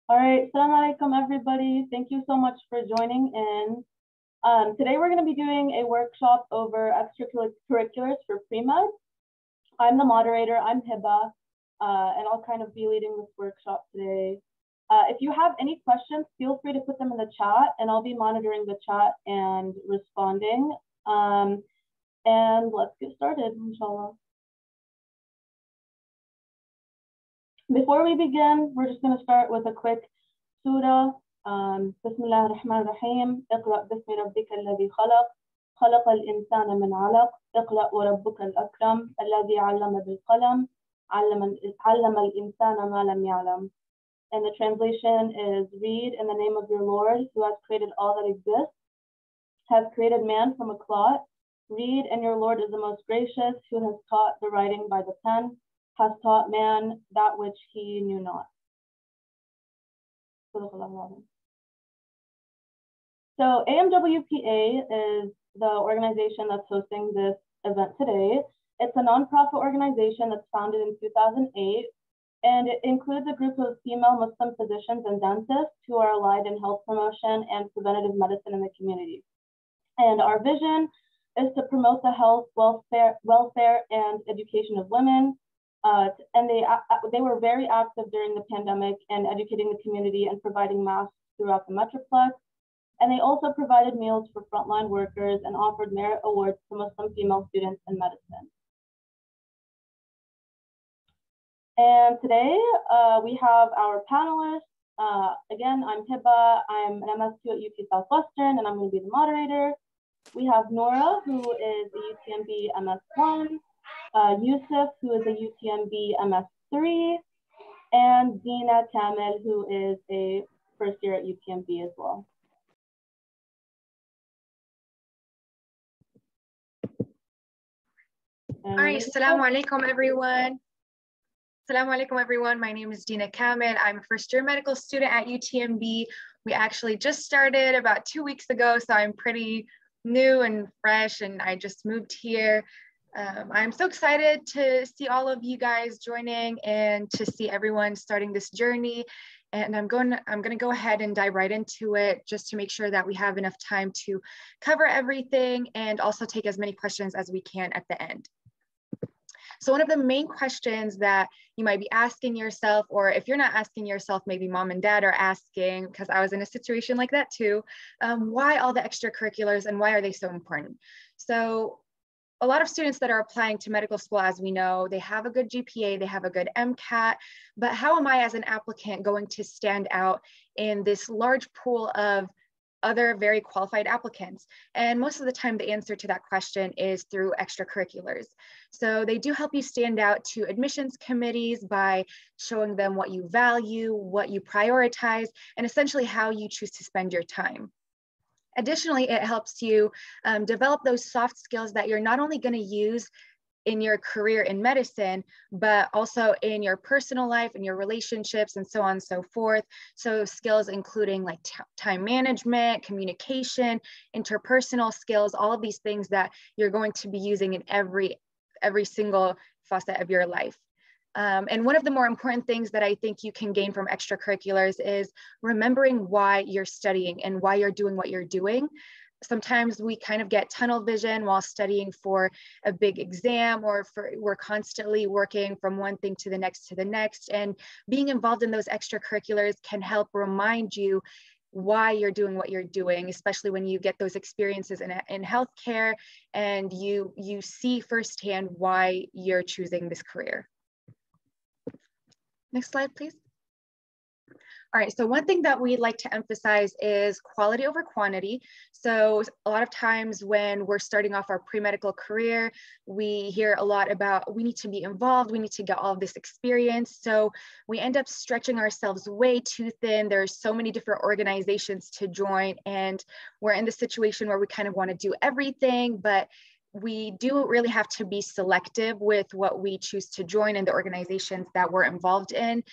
All right, Assalamu alaikum everybody. Thank you so much for joining in. Today we're going to be doing a workshop over extracurriculars for pre-med. I'm the moderator, I'm HEBA, and I'll kind of be leading this workshop today. If you have any questions, feel free to put them in the chat and I'll be monitoring the chat and responding. And let's get started, inshallah. Before we begin, we're just going to start with a quick surah. Bismillah ar-Rahman ar-Rahim. اقرأ باسم ربك الذي خلق خلق الإنسان من علق اقرأ وربك الأكرم الذي علم بالقلم علم الإنسان ما لم يعلم. And the translation is, read in the name of your Lord who has created all that exists, has created man from a clot. Read, and your Lord is the most gracious, who has taught the writing by the pen, has taught man that which he knew not. So AMWPA is the organization that's hosting this event today. It's a nonprofit organization that's founded in 2008, and it includes a group of female Muslim physicians and dentists who are allied in health promotion and preventative medicine in the community. And our vision is to promote the health, welfare, and education of women. And they were very active during the pandemic in educating the community and providing masks throughout the Metroplex. And they also provided meals for frontline workers and offered merit awards to Muslim female students in medicine. And today we have our panelists. Again, I'm HEBA. I'm an MS2 at UT Southwestern, and I'm going to be the moderator. We have Nora, who is a UTMB MS1. YOUSEF, who is a UTMB MS3, and DENA KAMEL, who is a first year at UTMB as well. All right, assalamu alaikum everyone. Assalamu alaikum everyone. My name is DENA KAMEL. I'm a first year medical student at UTMB. We actually just started about 2 weeks ago, so I'm pretty new and fresh, and I just moved here. I'm so excited to see all of you guys joining and to see everyone starting this journey. And I'm going to go ahead and dive right into it just to make sure that we have enough time to cover everything and also take as many questions as we can at the end. So one of the main questions that you might be asking yourself, or if you're not asking yourself, maybe mom and dad are asking, because I was in a situation like that too, why all the extracurriculars and why are they so important? So a lot of students that are applying to medical school, as we know, they have a good GPA, they have a good MCAT, but how am I as an applicant going to stand out in this large pool of other very qualified applicants? And most of the time, the answer to that question is through extracurriculars. So they do help you stand out to admissions committees by showing them what you value, what you prioritize, and essentially how you choose to spend your time. Additionally, it helps you develop those soft skills that you're not only going to use in your career in medicine, but also in your personal life, in your relationships, and so on and so forth. So skills including like time management, communication, interpersonal skills, all of these things that you're going to be using in every single facet of your life. And one of the more important things that I think you can gain from extracurriculars is remembering why you're studying and why you're doing what you're doing. Sometimes we kind of get tunnel vision while studying for a big exam, or we're constantly working from one thing to the next, and being involved in those extracurriculars can help remind you why you're doing what you're doing, especially when you get those experiences in healthcare and you see firsthand why you're choosing this career. Next slide, please. All right, so one thing that we like to emphasize is quality over quantity. So a lot of times when we're starting off our pre-medical career, we hear a lot about we need to be involved, we need to get all of this experience. So we end up stretching ourselves way too thin. There's so many different organizations to join, and we're in the situation where we kind of want to do everything, but we do really have to be selective with what we choose to join in the organizations that we're involved in.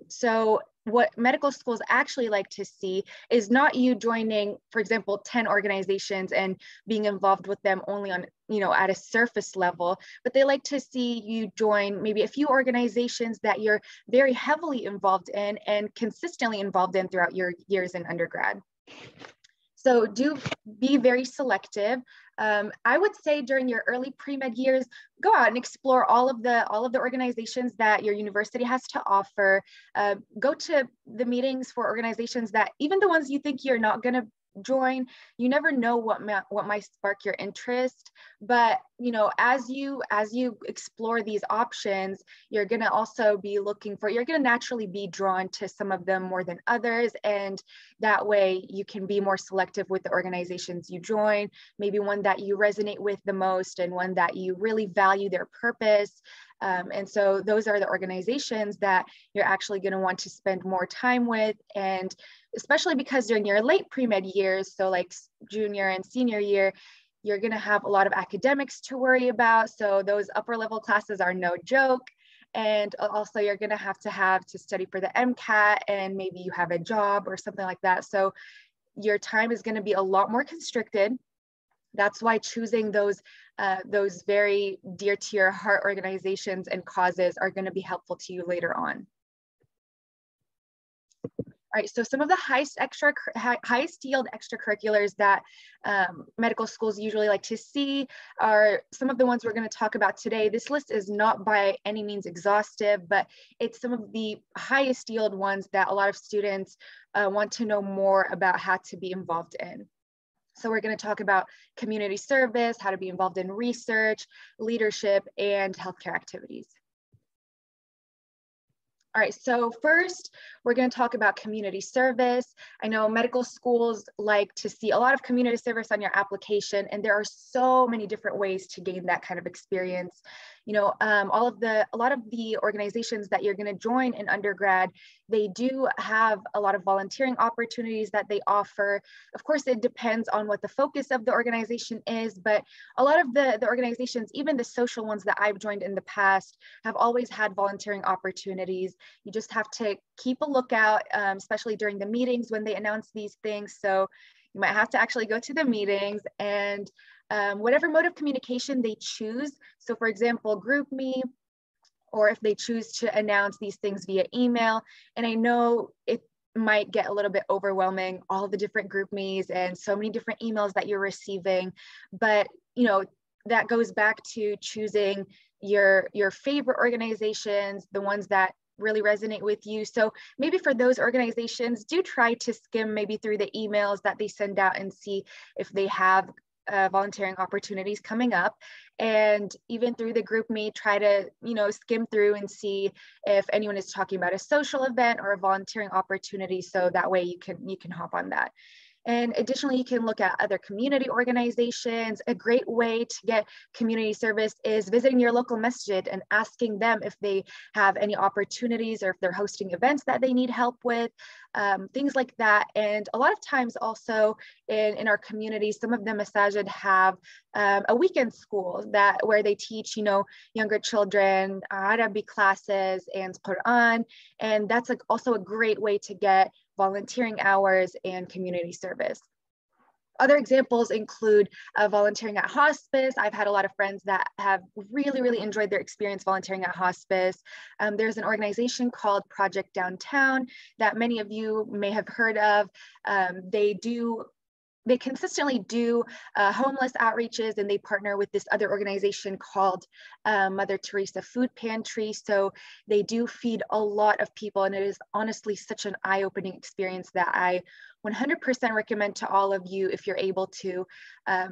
So what medical schools actually like to see is not you joining, for example, 10 organizations and being involved with them only on, at a surface level, but they like to see you join maybe a few organizations that you're very heavily involved in and consistently involved in throughout your years in undergrad. So do be very selective. I would say during your early pre-med years, go out and explore all of the organizations that your university has to offer. Go to the meetings for organizations that, even the ones you think you're not going to join, you never know what might spark your interest. But as you explore these options, you're going to also be you're going to naturally be drawn to some of them more than others, and that way you can be more selective with the organizations you join, maybe one that you resonate with the most and one that you really value their purpose. And so those are the organizations that you're actually going to want to spend more time with. And especially because during your late pre-med years, so like junior and senior year, you're going to have a lot of academics to worry about. So those upper level classes are no joke. And also you're going to have to study for the MCAT, and maybe you have a job or something like that. So your time is going to be a lot more constricted. That's why choosing those very dear to your heart organizations and causes are going to be helpful to you later on. All right, so some of the highest yield extracurriculars that medical schools usually like to see are some of the ones we're going to talk about today. This list is not by any means exhaustive, but it's some of the highest yield ones that a lot of students want to know more about how to be involved in. So we're going to talk about community service, how to be involved in research, leadership, and healthcare activities. All right, so first, we're going to talk about community service. I know medical schools like to see a lot of community service on your application, and there are so many different ways to gain that kind of experience. A lot of the organizations that you're going to join in undergrad, they do have a lot of volunteering opportunities that they offer. Of course, it depends on what the focus of the organization is, but a lot of the organizations, even the social ones that I've joined in the past, have always had volunteering opportunities. You just have to keep a lookout, especially during the meetings when they announce these things. So you might have to actually go to the meetings, and whatever mode of communication they choose. So for example, GroupMe, or if they choose to announce these things via email. And I know it might get a little bit overwhelming, all the different GroupMes and so many different emails that you're receiving, but that goes back to choosing your favorite organizations, the ones that really resonate with you. So maybe for those organizations, do try to skim maybe through the emails that they send out and see if they have volunteering opportunities coming up. And even through the GroupMe, try to skim through and see if anyone is talking about a social event or a volunteering opportunity, so that way you can hop on that. And additionally, you can look at other community organizations. A great way to get community service is visiting your local masjid and asking them if they have any opportunities or if they're hosting events that they need help with, things like that. And a lot of times also in our community, some of the masajid have a weekend school where they teach, younger children Arabic classes and Quran. And that's also a great way to get volunteering hours and community service. Other examples include volunteering at hospice. I've had a lot of friends that have really, really enjoyed their experience volunteering at hospice. There's an organization called Project Downtown that many of you may have heard of. They consistently do homeless outreaches, and they partner with this other organization called Mother Teresa Food Pantry. So they do feed a lot of people, and it is honestly such an eye-opening experience that I 100% recommend to all of you if you're able to.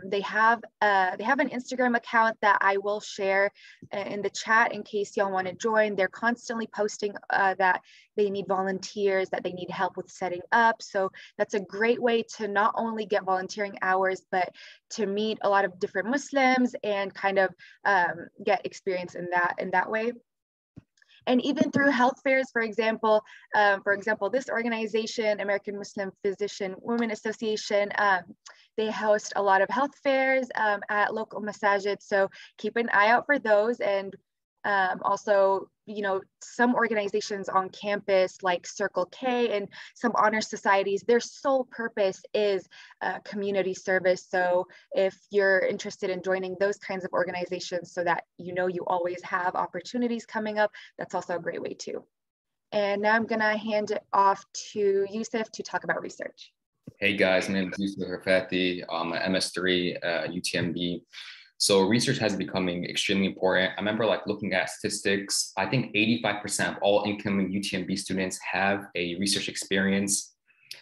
They have an Instagram account that I will share in the chat in case y'all want to join. They're constantly posting that they need volunteers, that they need help with setting up. So that's a great way to not only get volunteering hours, but to meet a lot of different Muslims and kind of get experience in that way. And even through health fairs, for example, this organization, American Muslim Physician Women Association, they host a lot of health fairs at local masajid. So keep an eye out for those. And also, you know, some organizations on campus like Circle K and some honor societies, their sole purpose is community service. So if you're interested in joining those kinds of organizations so that you know you always have opportunities coming up, that's also a great way too. And now I'm gonna hand it off to YOUSEF to talk about research. Hey guys, my name is YOUSEF RAFATI. I'm an MS3 UTMB. So research has becoming extremely important. I remember like looking at statistics, I think 85% of all incoming UTMB students have a research experience.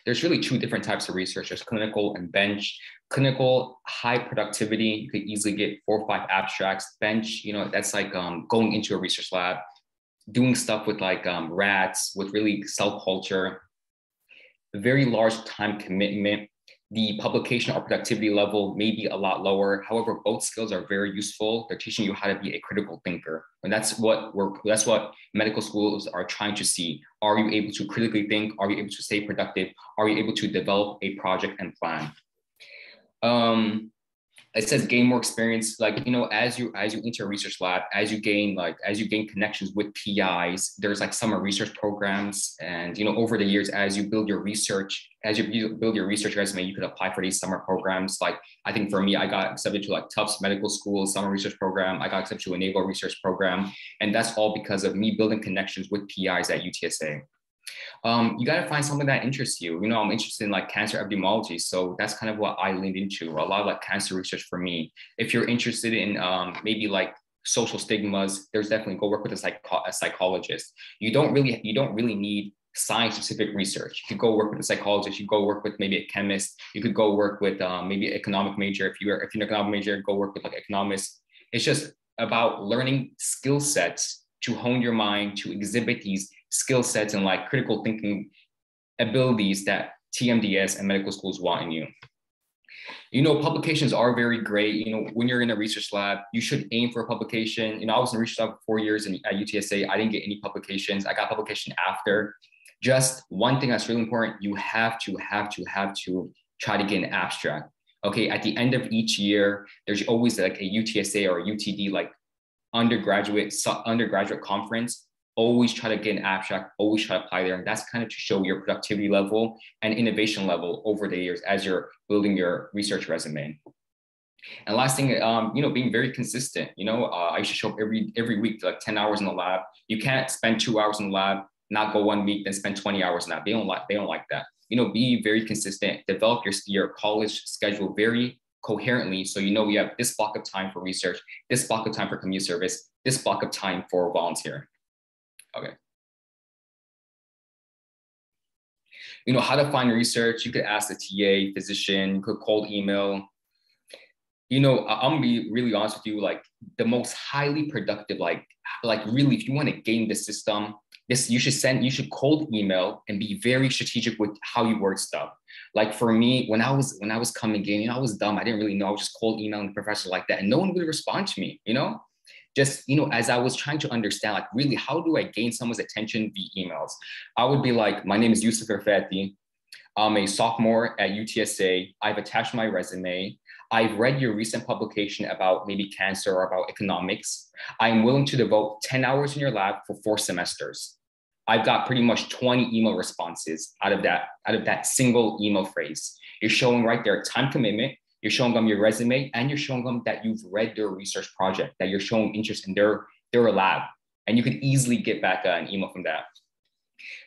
There's really two different types of research. There's clinical and bench. Clinical, high productivity, you could easily get 4 or 5 abstracts. Bench, you know, that's like going into a research lab, doing stuff with like rats, with really cell culture, very large time commitment. The publication or productivity level may be a lot lower. However, both skills are very useful. They're teaching you how to be a critical thinker. And that's what medical schools are trying to see. Are you able to critically think? Are you able to stay productive? Are you able to develop a project and plan? It says gain more experience, like, you know, as you enter a research lab, as you gain connections with PIs, there's like summer research programs. And, you know, over the years, as you build your research resume, you could apply for these summer programs. Like, I think for me, I got accepted to like Tufts Medical School summer research program. I got accepted to a naval research program. And that's all because of me building connections with PIs at UTSA. You got to find something that interests you. You know, I'm interested in like cancer epidemiology. So that's kind of what I leaned into, a lot of like cancer research for me. If you're interested in maybe like social stigmas, there's definitely go work with a psychologist. You don't really need science specific research. You could go work with a psychologist, you go work with maybe a chemist, you could go work with maybe an economic major. If you're an economic major, go work with like economists. It's just about learning skill sets to hone your mind, to exhibit these skill sets and like critical thinking abilities that TMDS and medical schools want in you. You know, publications are very great. You know, when you're in a research lab, you should aim for a publication. You know, I was in a research lab for 4 years at UTSA. I didn't get any publications. I got publication after. Just one thing that's really important, you have to try to get an abstract. Okay, at the end of each year, there's always like a UTSA or a UTD like undergraduate conference. Always try to get an abstract, always try to apply there. And that's kind of to show your productivity level and innovation level over the years as you're building your research resume. And last thing, you know, being very consistent. You know, I used to show up every week, like 10 hours in the lab. You can't spend 2 hours in the lab, not go 1 week, then spend 20 hours in that. They don't like that. You know, be very consistent, develop your college schedule very coherently. So, you know, you have this block of time for research, this block of time for community service, this block of time for volunteer. Okay. You know, how to find research, you could ask the TA, physician, you could cold email. You know, I'm gonna be really honest with you, like the most highly productive, like really, if you want to game the system, you should cold email and be very strategic with how you word stuff. Like for me, when I was coming in, you know, I was dumb. I didn't really know. I was just cold emailing the professor like that, and no one would respond to me, you know? Just, you know, as I was trying to understand, like really, how do I gain someone's attention via emails? I would be like, my name is YOUSEF RAFATI. I'm a sophomore at UTSA. I've attached my resume. I've read your recent publication about maybe cancer or about economics. I'm willing to devote 10 hours in your lab for 4 semesters. I've got pretty much 20 email responses out of that single email phrase. You're showing right there time commitment. You're showing them your resume, and you're showing them that you've read their research project, that you're showing interest in their lab, and you could easily get back an email from that.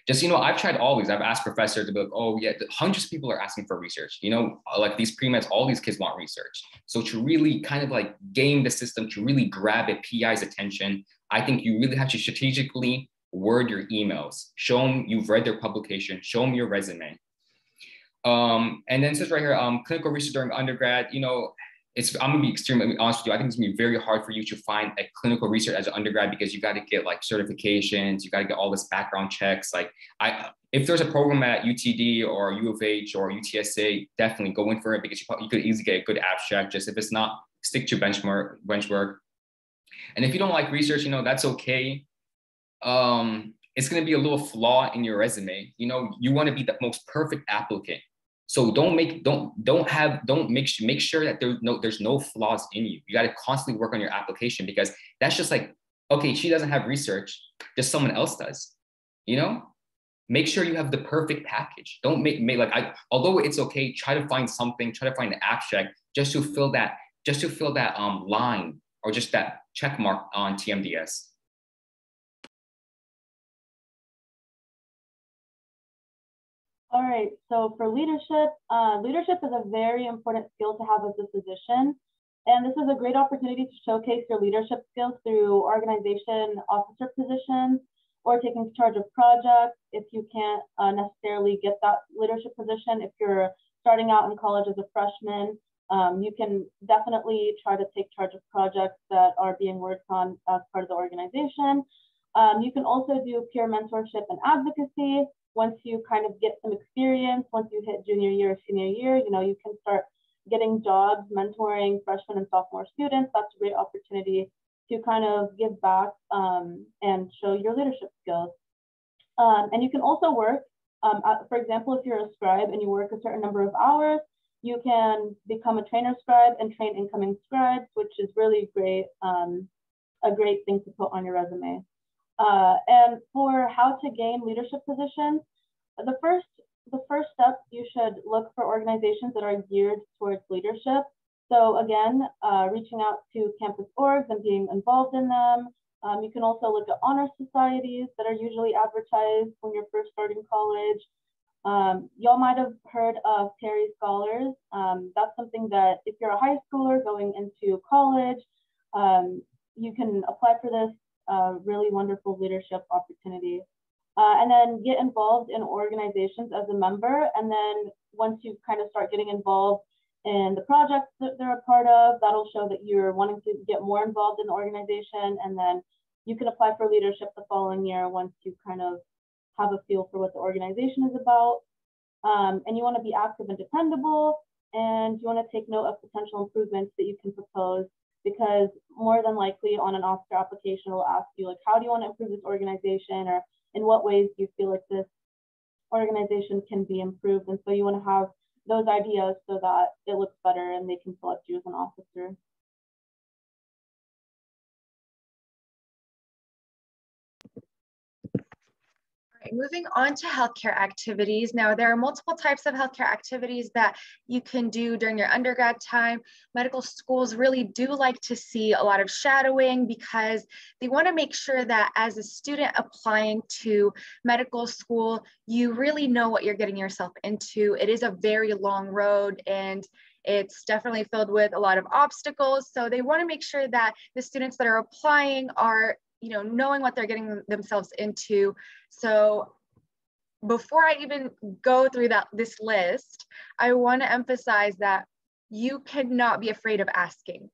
Just, you know, I've tried all these. I've asked professors to be like, oh yeah, hundreds of people are asking for research. You know, like these pre-meds, all these kids want research. So to really kind of like game the system, to really grab a PI's attention, I think you really have to strategically word your emails. Show them you've read their publication. Show them your resume. And then it says right here, clinical research during undergrad, you know, I'm gonna be extremely honest with you. I think it's gonna be very hard for you to find a clinical research as an undergrad because you got to get like certifications, you got to get all this background checks. Like if there's a program at UTD or U of H or UTSA, definitely go in for it because you could easily get a good abstract. Just if it's not, stick to bench work. And if you don't like research, you know, that's okay. It's gonna be a little flaw in your resume. You know, you want to be the most perfect applicant. So make sure that there's no flaws in you. You got to constantly work on your application because that's just like Okay, she doesn't have research, just someone else does, you know? Make sure you have the perfect package. Don't make like, although it's okay, try to find something, try to find an abstract just to fill that line or just that check mark on TMDS. All right, so for leadership, leadership is a very important skill to have as a physician. And this is a great opportunity to showcase your leadership skills through organization officer positions or taking charge of projects if you can't necessarily get that leadership position. If you're starting out in college as a freshman, you can definitely try to take charge of projects that are being worked on as part of the organization. You can also do peer mentorship and advocacy. Once you kind of get some experience, once you hit junior year or senior year, you know, you can start getting jobs, mentoring freshmen and sophomore students. That's a great opportunity to kind of give back and show your leadership skills. And you can also work, for example, if you're a scribe and you work a certain number of hours, you can become a trainer scribe and train incoming scribes, which is really great, a great thing to put on your resume. And for how to gain leadership positions, the first step, you should look for organizations that are geared towards leadership. So again, reaching out to campus orgs and being involved in them. You can also look at honor societies that are usually advertised when you're first starting college. Y'all might have heard of Terry Scholars. That's something that if you're a high schooler going into college, you can apply for this really wonderful leadership opportunity. And then get involved in organizations as a member. And then once you kind of start getting involved in the projects that they're a part of, that'll show that you're wanting to get more involved in the organization. And then you can apply for leadership the following year once you kind of have a feel for what the organization is about. And you want to be active and dependable. And you want to take note of potential improvements that you can propose, because more than likely on an officer application, will ask you, like, how do you want to improve this organization? Or in what ways do you feel like this organization can be improved? And so you want to have those ideas so that it looks better and they can select you as an officer. Moving on to healthcare activities. Now, there are multiple types of healthcare activities that you can do during your undergrad time. Medical schools really do like to see a lot of shadowing because they want to make sure that as a student applying to medical school, you really know what you're getting yourself into. It is a very long road and it's definitely filled with a lot of obstacles. So they want to make sure that the students that are applying are knowing what they're getting themselves into. So before I even go through this list, I want to emphasize that you cannot be afraid of asking.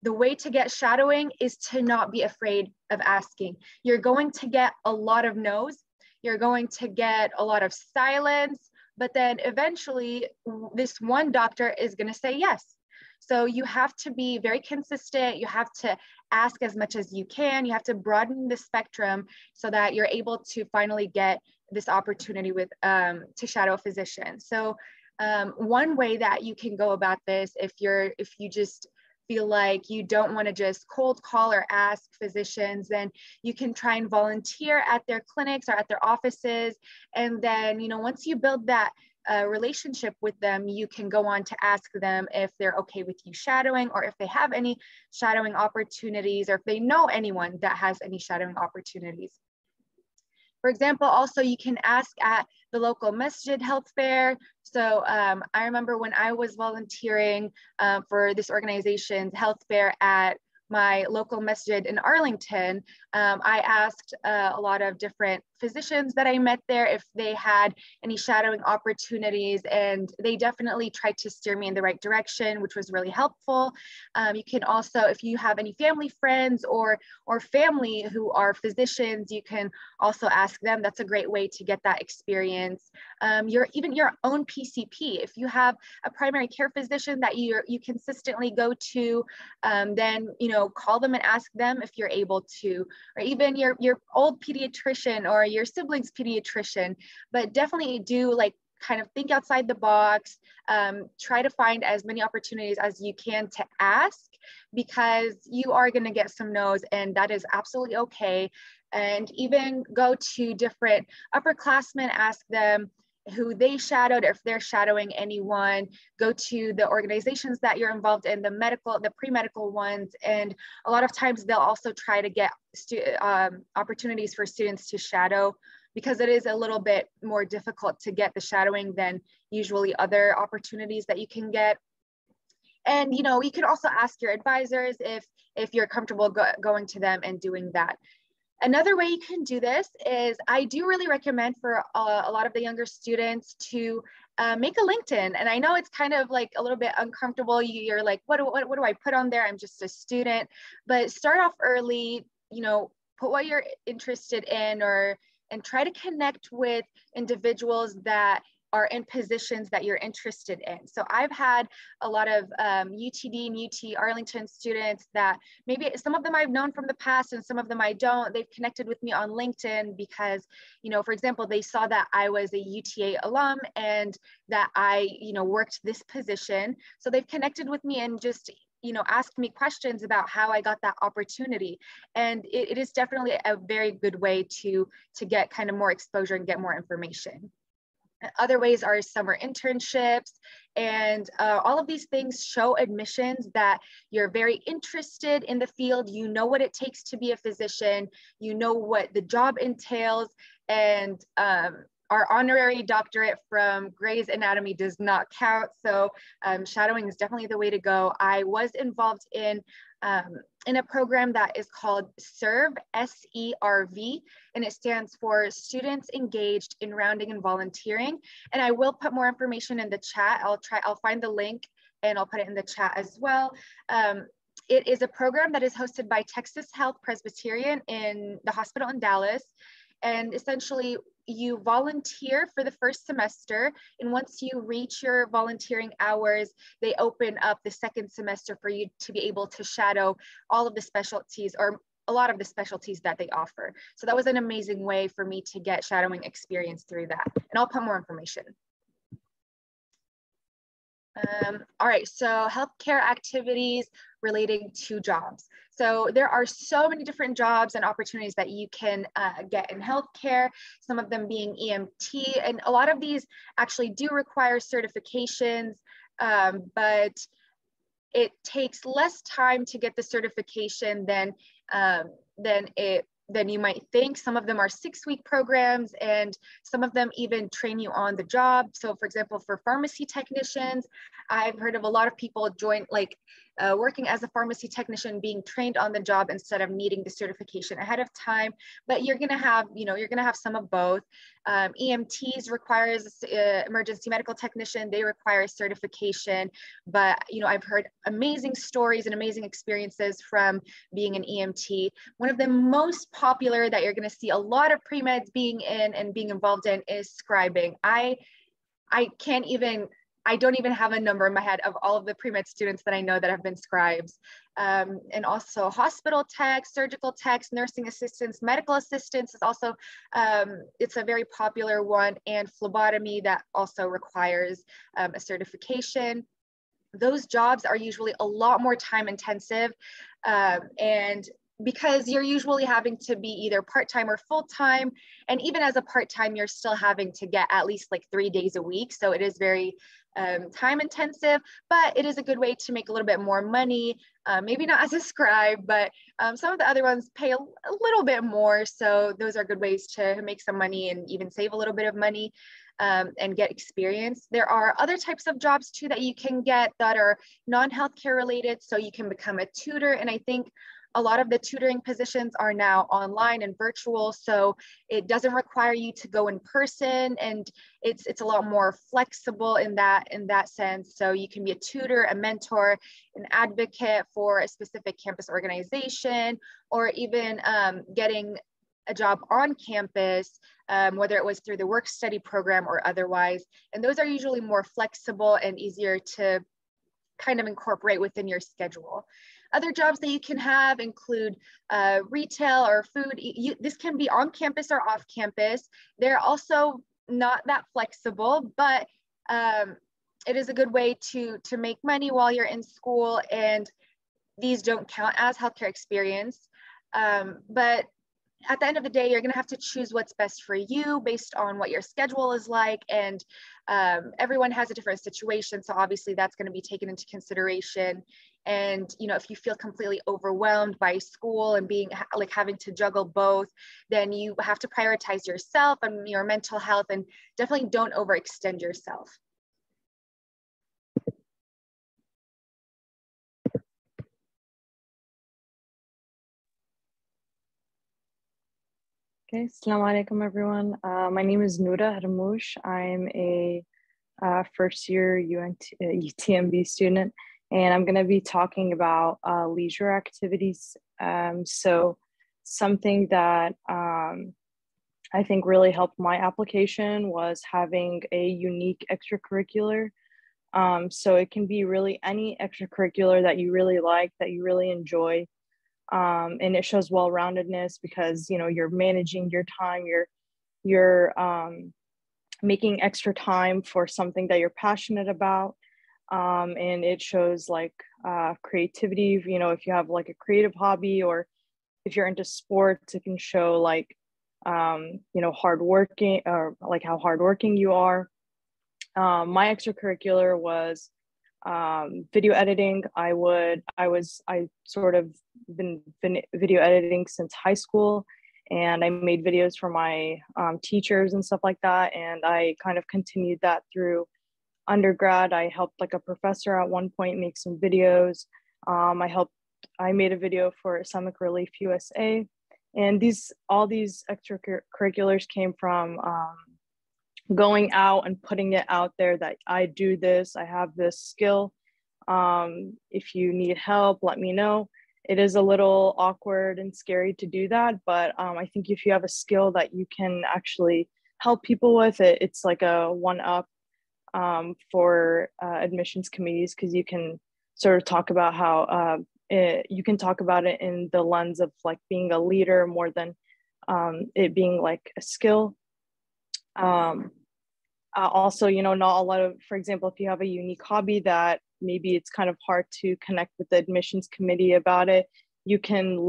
The way to get shadowing is to not be afraid of asking. You're going to get a lot of no's. You're going to get a lot of silence, but then eventually this one doctor is going to say yes. So you have to be very consistent. You have to ask as much as you can. You have to broaden the spectrum so that you're able to finally get this opportunity with to shadow a physician. So one way that you can go about this, if you just feel like you don't want to just cold call or ask physicians, then you can try and volunteer at their clinics or at their offices. And then, once you build that relationship with them, you can go on to ask them if they're okay with you shadowing, or if they have any shadowing opportunities, or if they know anyone that has any shadowing opportunities. For example, also you can ask at the local masjid health fair. So I remember when I was volunteering for this organization's health fair at my local masjid in Arlington, I asked a lot of different physicians that I met there if they had any shadowing opportunities, and they definitely tried to steer me in the right direction, which was really helpful. You can also, if you have any family friends or family who are physicians, you can also ask them. That's a great way to get that experience. Even your own PCP, if you have a primary care physician that you consistently go to, then call them and ask them if you're able to, or even your old pediatrician or your sibling's pediatrician. But definitely do kind of think outside the box, try to find as many opportunities as you can to ask, because you are going to get some no's, and that is absolutely okay. And even go to different upperclassmen, ask them who they shadowed, or if they're shadowing anyone. Go to the organizations that you're involved in, the pre-medical ones, and a lot of times they'll also try to get opportunities for students to shadow, because it is a little bit more difficult to get the shadowing than usually other opportunities that you can get. And you know, you could also ask your advisors if you're comfortable going to them and doing that. Another way you can do this is, I do really recommend for a lot of the younger students to make a LinkedIn. And I know it's kind of like a little bit uncomfortable. You're like, what do I put on there? I'm just a student. But start off early, you know, put what you're interested in, and try to connect with individuals that are in positions that you're interested in. So I've had a lot of UTD and UT Arlington students that maybe some of them I've known from the past and some of them I don't. They've connected with me on LinkedIn because, you know, for example, they saw that I was a UTA alum and that I, you know, worked this position. So they've connected with me and just, you know, asked me questions about how I got that opportunity. And it is definitely a very good way to get kind of more exposure and get more information. Other ways are summer internships, and all of these things show admissions that you're very interested in the field. You know what it takes to be a physician, you know what the job entails, and our honorary doctorate from Grey's Anatomy does not count. So shadowing is definitely the way to go. I was involved in a program that is called SERV, S-E-R-V, and it stands for Students Engaged in Rounding and Volunteering. And I will put more information in the chat. I'll find the link and I'll put it in the chat as well. It is a program that is hosted by Texas Health Presbyterian in the hospital in Dallas. And essentially, you volunteer for the first semester, and once you reach your volunteering hours, they open up the second semester for you to be able to shadow all of the specialties, or a lot of the specialties that they offer. So that was an amazing way for me to get shadowing experience through that. And I'll put more information. All right, so healthcare activities relating to jobs. So there are so many different jobs and opportunities that you can get in healthcare, some of them being EMT, and a lot of these actually do require certifications, but it takes less time to get the certification than you might think. Some of them are 6-week programs, and some of them even train you on the job. So for example, for pharmacy technicians, I've heard of a lot of people working as a pharmacy technician, being trained on the job instead of needing the certification ahead of time. But you're gonna have, you're gonna have some of both. EMTs requires emergency medical technician, they require certification. But I've heard amazing stories and amazing experiences from being an EMT. One of the most popular that you're gonna see a lot of pre-meds being in and being involved in is scribing. I don't even have a number in my head of all of the pre-med students that I know that have been scribes. And also hospital techs, surgical techs, nursing assistants, medical assistants is also, it's a very popular one, and phlebotomy that also requires a certification. Those jobs are usually a lot more time intensive, and because you're usually having to be either part-time or full-time, and even as a part-time, you're still having to get at least like 3 days a week. So it is very time intensive, but it is a good way to make a little bit more money. Maybe not as a scribe, but some of the other ones pay a little bit more. So those are good ways to make some money and even save a little bit of money and get experience. There are other types of jobs too that you can get that are non-healthcare related. So you can become a tutor, and I think a lot of the tutoring positions are now online and virtual, so it doesn't require you to go in person, and it's a lot more flexible in that sense. So you can be a tutor, a mentor, an advocate for a specific campus organization, or even getting a job on campus, whether it was through the work study program or otherwise. And those are usually more flexible and easier to kind of incorporate within your schedule. Other jobs that you can have include retail or food. This can be on campus or off campus. There are also not that flexible, but it is a good way to make money while you're in school, and these don't count as healthcare experience. But at the end of the day, you're going to have to choose what's best for you based on what your schedule is like. And everyone has a different situation. So obviously that's going to be taken into consideration. And, you know, if you feel completely overwhelmed by school and being like having to juggle both, then you have to prioritize yourself and your mental health, and definitely don't overextend yourself. Okay, assalamu alaikum everyone. My name is Noura Harmouche. I'm a first year UTMB student, and I'm going to be talking about leisure activities. So something that I think really helped my application was having a unique extracurricular. So it can be really any extracurricular that you really like, that you really enjoy. And it shows well-roundedness because, you know, you're managing your time, you're making extra time for something that you're passionate about. And it shows like creativity, you know, if you have like a creative hobby, or if you're into sports, it can show like, you know, hardworking, or like how hardworking you are. My extracurricular was video editing. I sort of been video editing since high school, and I made videos for my teachers and stuff like that. And I kind of continued that through undergrad. I helped like a professor at one point make some videos. I made a video for Islamic Relief USA, and all these extracurriculars came from going out and putting it out there that I do this, I have this skill. If you need help, let me know. It is a little awkward and scary to do that, but I think if you have a skill that you can actually help people with, it's like a one-up for admissions committees, because you can sort of talk about how you can talk about it in the lens of like being a leader more than it being like a skill. Also, you know, not a lot of, for example, if you have a unique hobby that maybe it's kind of hard to connect with the admissions committee about it, you can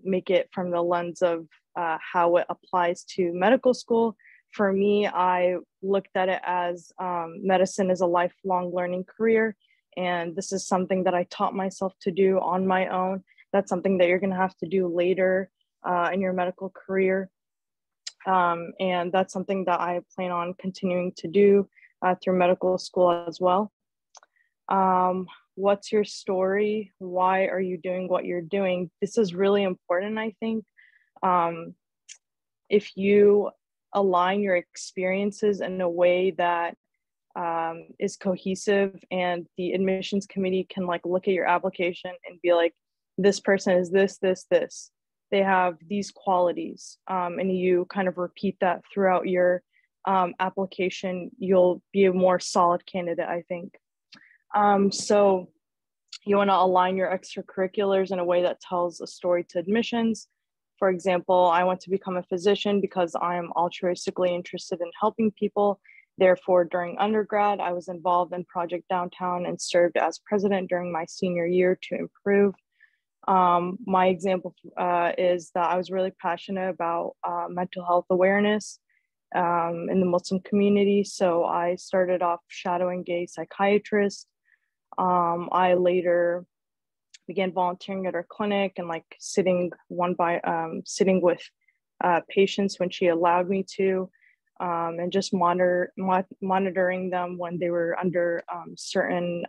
make it from the lens of how it applies to medical school. For me, I looked at it as medicine is a lifelong learning career. And this is something that I taught myself to do on my own. That's something that you're going to have to do later in your medical career. And that's something that I plan on continuing to do through medical school as well. What's your story? Why are you doing what you're doing? This is really important, I think. If you align your experiences in a way that is cohesive, and the admissions committee can like look at your application and be like, this person is this, they have these qualities, and you kind of repeat that throughout your application, you'll be a more solid candidate, I think. So you want to align your extracurriculars in a way that tells a story to admissions. For example, I want to become a physician because I'm altruistically interested in helping people. Therefore, during undergrad, I was involved in Project Downtown and served as president during my senior year to improve. My example is that I was really passionate about mental health awareness in the Muslim community. So I started off shadowing a psychiatrist. I later began volunteering at her clinic and like sitting with patients when she allowed me to, and just monitoring them when they were under certain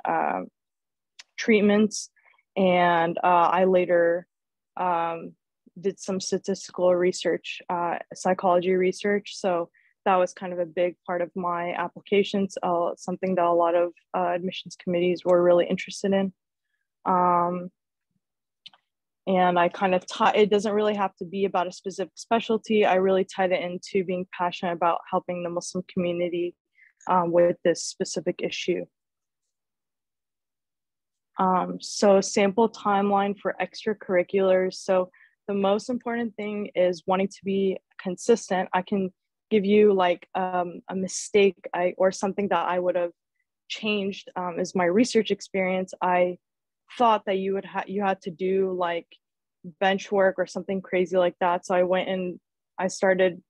treatments. And I later did some statistical research, psychology research. So that was kind of a big part of my applications, something that a lot of admissions committees were really interested in. And I kind of it doesn't really have to be about a specific specialty. I really tied it into being passionate about helping the Muslim community with this specific issue. So sample timeline for extracurriculars. So the most important thing is wanting to be consistent. I can give you like a mistake or something that I would have changed is my research experience. I thought that you had to do like bench work or something crazy like that. So I went and I started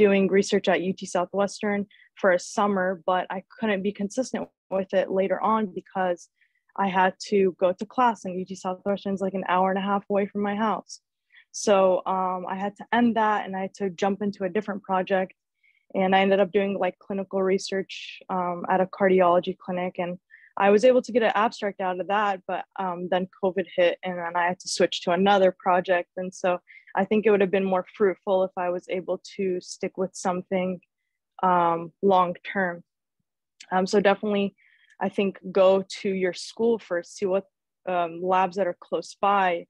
doing research at UT Southwestern for a summer, but I couldn't be consistent with it later on because I had to go to class, and UT Southwestern is like an hour and a half away from my house. So I had to end that, and I had to jump into a different project. And I ended up doing like clinical research at a cardiology clinic, and I was able to get an abstract out of that, but then COVID hit, and then I had to switch to another project. And so I think it would have been more fruitful if I was able to stick with something long term. So definitely, I think go to your school first, see what labs that are close by,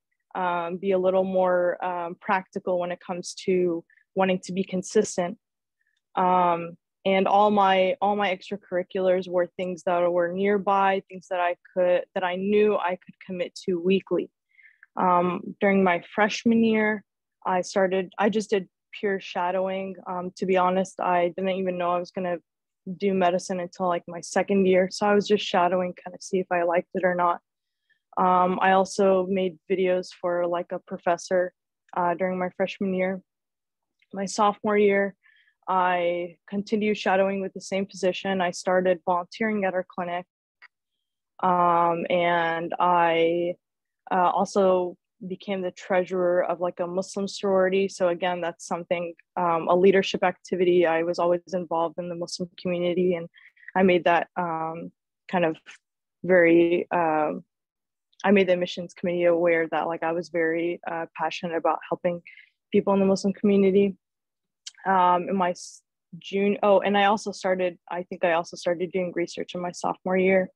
be a little more practical when it comes to wanting to be consistent. And all my extracurriculars were things that were nearby, things that I knew I could commit to weekly. During my freshman year, I just did pure shadowing. To be honest, I didn't even know I was gonna do medicine until like my second year. So I was just shadowing, kind of see if I liked it or not. I also made videos for like a professor during my freshman year. My sophomore year, I continued shadowing with the same position. I started volunteering at our clinic. And I also became the treasurer of like a Muslim sorority. So again, that's something, a leadership activity. I was always involved in the Muslim community, and I made that kind of very, I made the admissions committee aware that like I was very passionate about helping people in the Muslim community. In my and I also started doing research in my sophomore year.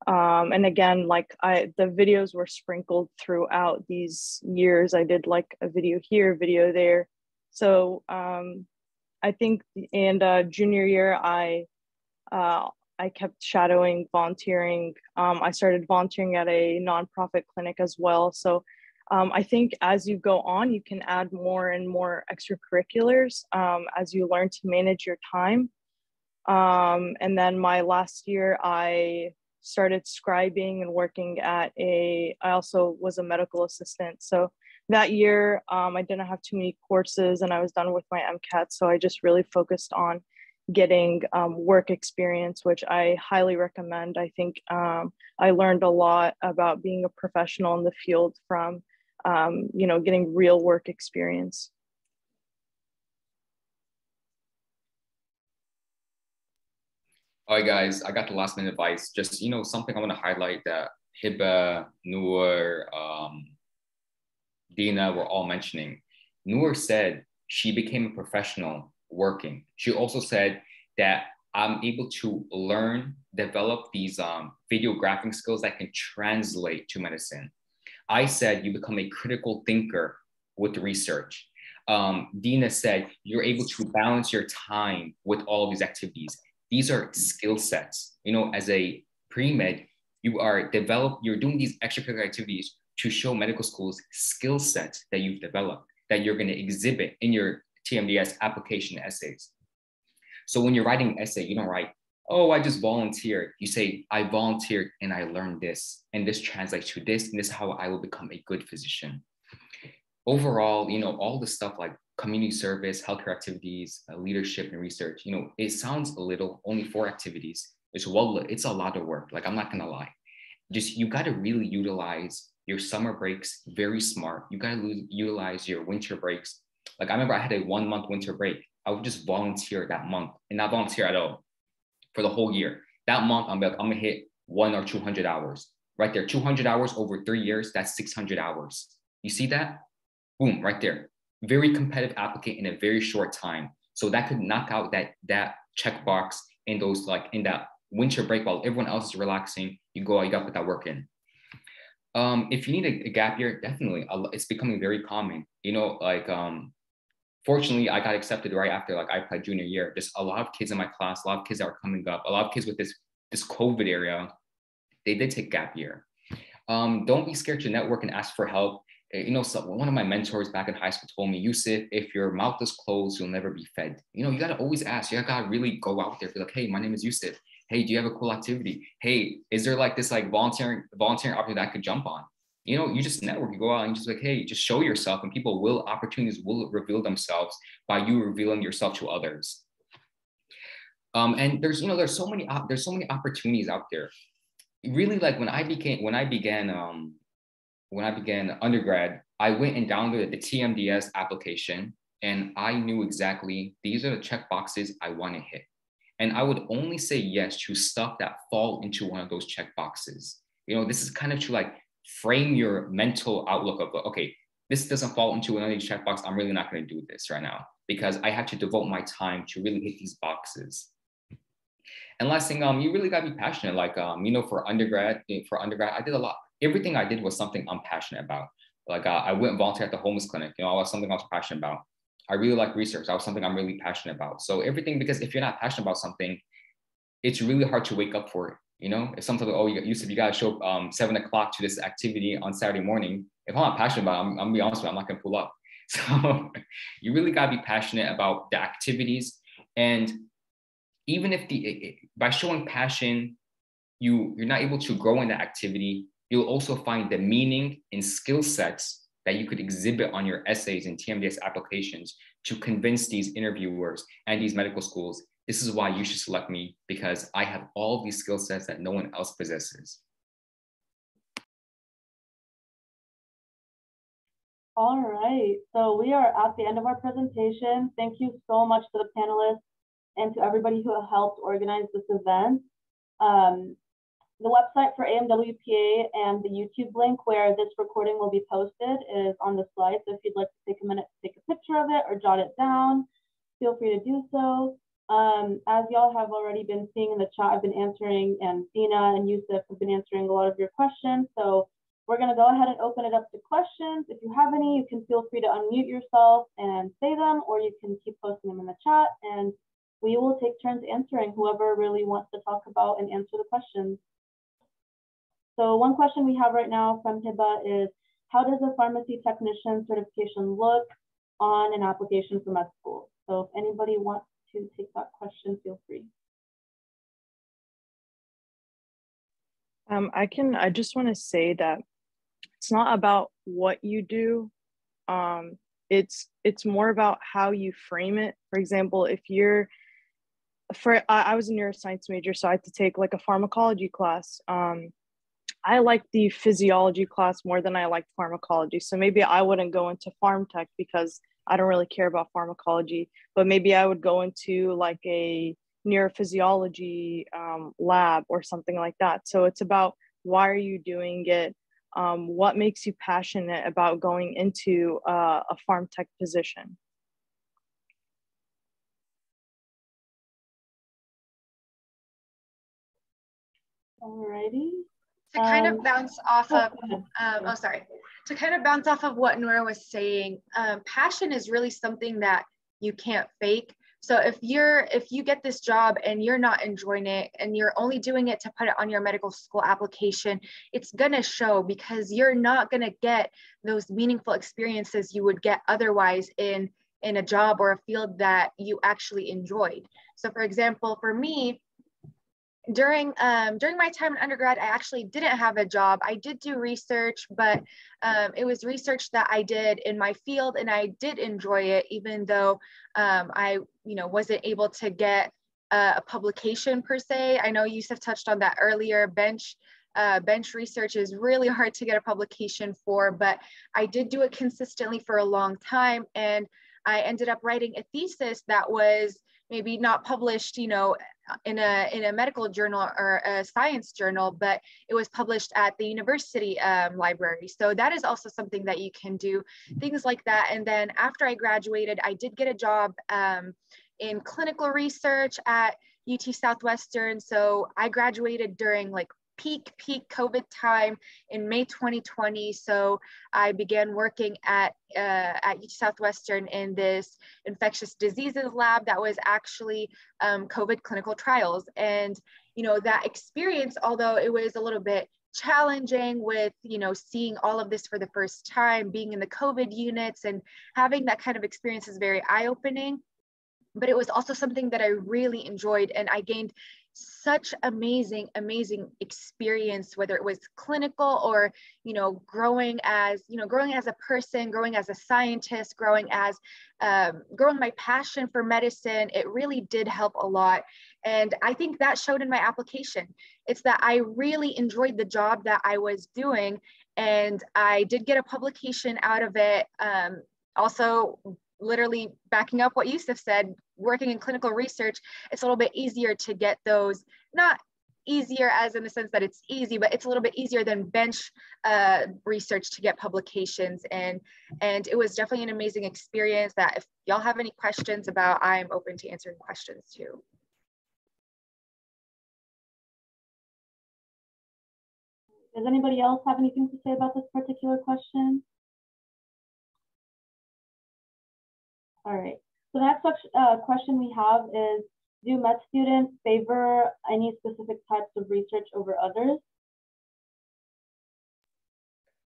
And again, like the videos were sprinkled throughout these years. I did like a video here, a video there. So I think in junior year, I kept shadowing, volunteering. I started volunteering at a nonprofit clinic as well. So I think as you go on, you can add more and more extracurriculars as you learn to manage your time. And then my last year, I started scribing and working at I also was a medical assistant. So that year, I didn't have too many courses, and I was done with my MCAT. So I just really focused on getting work experience, which I highly recommend. I think I learned a lot about being a professional in the field from getting real work experience. All right, guys, I got the last minute advice. Just, something I want to highlight that HEBA, Noor, DENA were all mentioning. Noor said she became a professional working. She also said that I'm able to learn, develop these videographing skills that can translate to medicine. I said you become a critical thinker with research. DENA said you're able to balance your time with all of these activities. These are skill sets. As a pre-med, you're doing these extracurricular activities to show medical schools skill sets that you've developed, that you're going to exhibit in your TMDS application essays. So when you're writing an essay, you don't write, oh, I just volunteered. You say, I volunteered and I learned this, and this translates to this, and this is how I will become a good physician. Overall, all the stuff like community service, healthcare activities, leadership and research, it sounds a little, only 4 activities. It's a lot of work. Like, I'm not gonna lie. You gotta really utilize your summer breaks very smart. You gotta utilize your winter breaks. Like, I remember I had a 1-month winter break. I would just volunteer that month and not volunteer at all for the whole year. That month, I'm gonna hit 100 or 200 hours. Right there, 200 hours over 3 years, that's 600 hours. You see that? Boom, right there. Very competitive applicant in a very short time. So that could knock out that checkbox in those, like in that winter break while everyone else is relaxing. You got to put that work in. If you need a gap year, definitely, it's becoming very common. Fortunately, I got accepted right after I applied junior year. There's a lot of kids in my class, a lot of kids that are coming up, a lot of kids with this COVID era, they did take gap year. Don't be scared to network and ask for help. You know, so one of my mentors back in high school told me, "Yousef, if your mouth is closed, you'll never be fed." You know, you got to always ask. You got to really go out there, be like, "Hey, my name is Yousef. Hey, do you have a cool activity? Hey, is there like this like volunteering opportunity that I could jump on?" You know, you just network, you go out and you just like, hey, just show yourself, and opportunities will reveal themselves by you revealing yourself to others. And there's so many opportunities out there. Really, like when I began undergrad, I went and downloaded the TMDS application, and I knew exactly these are the check boxes I want to hit. And I would only say yes to stuff that fall into one of those check boxes. You know, this is kind of to like frame your mental outlook of, okay, this doesn't fall into one of these check boxes. I'm really not going to do this right now because I have to devote my time to really hit these boxes. And last thing, you really got to be passionate. Like, you know, for undergrad, I did a lot. Everything I did was something I'm passionate about. Like, I went and volunteered at the homeless clinic. You know, I was something I was passionate about. I really like research. That was something I'm really passionate about. So everything, because if you're not passionate about something, it's really hard to wake up for it. You know, if something like, oh, Yousef, you got to show up 7 o'clock to this activity on Saturday morning. If I'm not passionate about it, I'm gonna be honest with you, I'm not gonna pull up. So you really got to be passionate about the activities. And even if by showing passion, you're not able to grow in that activity, you'll also find the meaning and skill sets that you could exhibit on your essays and TMDS applications to convince these interviewers and these medical schools, this is why you should select me, because I have all these skill sets that no one else possesses. All right, so we are at the end of our presentation. Thank you so much to the panelists and to everybody who helped organize this event. The website for AMWPA and the YouTube link where this recording will be posted is on the slide. So if you'd like to take a minute to take a picture of it or jot it down, feel free to do so. As y'all have already been seeing in the chat, I've been answering, and Dina and Yousef have been answering a lot of your questions. So we're going to go ahead and open it up to questions. If you have any, you can feel free to unmute yourself and say them, or you can keep posting them in the chat, and we will take turns answering whoever really wants to talk about and answer the questions. So one question we have right now from HEBA is, how does a pharmacy technician certification look on an application for med school? So if anybody wants to take that question, feel free. I just want to say that it's not about what you do. It's more about how you frame it. For example, if you're, I was a neuroscience major, so I had to take like a pharmacology class. I liked the physiology class more than I liked pharmacology. So maybe I wouldn't go into pharm tech because I don't really care about pharmacology, but maybe I would go into like a neurophysiology lab or something like that. So it's about, why are you doing it? What makes you passionate about going into a pharm tech position? Alrighty. To kind of bounce off of, to kind of bounce off of what Noura was saying, passion is really something that you can't fake. So if you get this job and you're not enjoying it and you're only doing it to put it on your medical school application, it's gonna show, because you're not gonna get those meaningful experiences you would get otherwise in a job or a field that you actually enjoyed. So for example, for me, during my time in undergrad, I actually didn't have a job. I did do research, but it was research that I did in my field, and I did enjoy it, even though I wasn't able to get a publication per se. I know Yousef touched on that earlier. Bench research is really hard to get a publication for, but I did do it consistently for a long time, and I ended up writing a thesis that was maybe not published, in a medical journal or a science journal, but it was published at the university library. So that is also something that you can do, things like that. And then after I graduated, I did get a job in clinical research at UT Southwestern. So I graduated during like peak COVID time in May 2020. So I began working at UT Southwestern in this infectious diseases lab that was actually COVID clinical trials. And that experience, although it was a little bit challenging with, you know, seeing all of this for the first time, being in the COVID units and having that kind of experience is very eye-opening. But it was also something that I really enjoyed, and I gained such amazing experience, whether it was clinical or, you know, growing as a person, growing as a scientist, growing my passion for medicine. It really did help a lot. And I think that showed in my application. It's that I really enjoyed the job that I was doing, and I did get a publication out of it. Also, literally backing up what YOUSEF said, working in clinical research, it's a little bit easier to get those, not easier as in the sense that it's easy, but it's a little bit easier than bench research to get publications. And it was definitely an amazing experience that if y'all have any questions about, I'm open to answering questions too. Does anybody else have anything to say about this particular question? All right, so the next question we have is, do med students favor any specific types of research over others?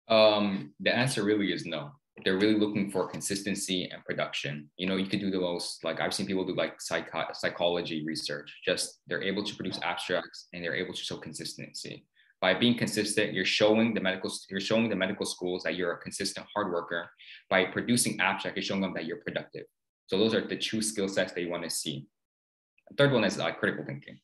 The answer really is no. They're really looking for consistency and production. You know, you could do the most, like I've seen people do like psychology research, just they're able to produce abstracts and they're able to show consistency. By being consistent, you're showing the medical schools that you're a consistent hard worker. By producing abstract, you're showing them that you're productive. So those are the two skill sets they want to see. The third one is critical thinking.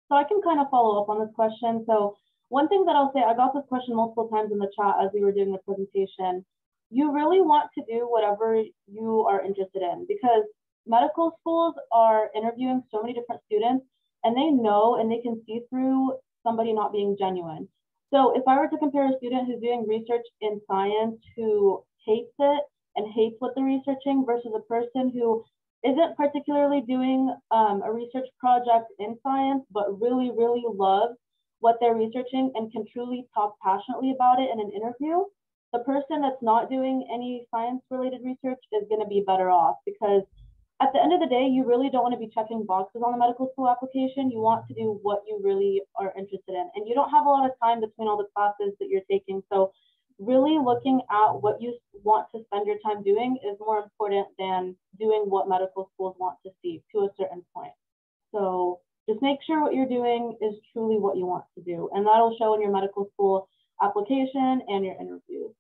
So I can kind of follow up on this question. So one thing that I'll say, I got this question multiple times in the chat as we were doing the presentation. You really want to do whatever you are interested in, because medical schools are interviewing so many different students, and they know and they can see through somebody not being genuine. So if I were to compare a student who's doing research in science who hates it and hates what they're researching versus a person who isn't particularly doing a research project in science, but really, really loves what they're researching and can truly talk passionately about it in an interview, the person that's not doing any science-related research is going to be better off, because at the end of the day, you really don't want to be checking boxes on the medical school application. You want to do what you really are interested in. And you don't have a lot of time between all the classes that you're taking. So really looking at what you want to spend your time doing is more important than doing what medical schools want to see to a certain point. So just make sure what you're doing is truly what you want to do. And that'll show in your medical school application and your interviews.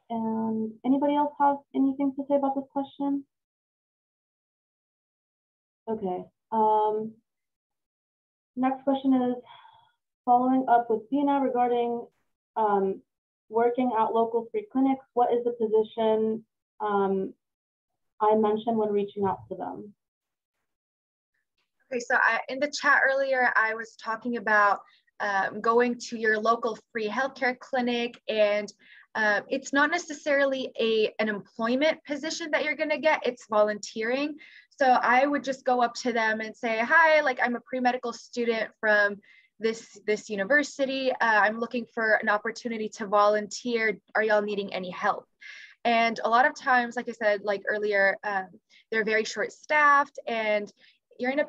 And anybody else have anything to say about this question? Okay. Next question is following up with DENA regarding working at local free clinics. What is the position I mentioned when reaching out to them? Okay, so in the chat earlier, I was talking about going to your local free healthcare clinic, and it's not necessarily an employment position that you're gonna get, it's volunteering. So I would just go up to them and say, hi, like I'm a pre-medical student from this university. I'm looking for an opportunity to volunteer. Are y'all needing any help? And a lot of times, like I said, like earlier, they're very short-staffed, and they're in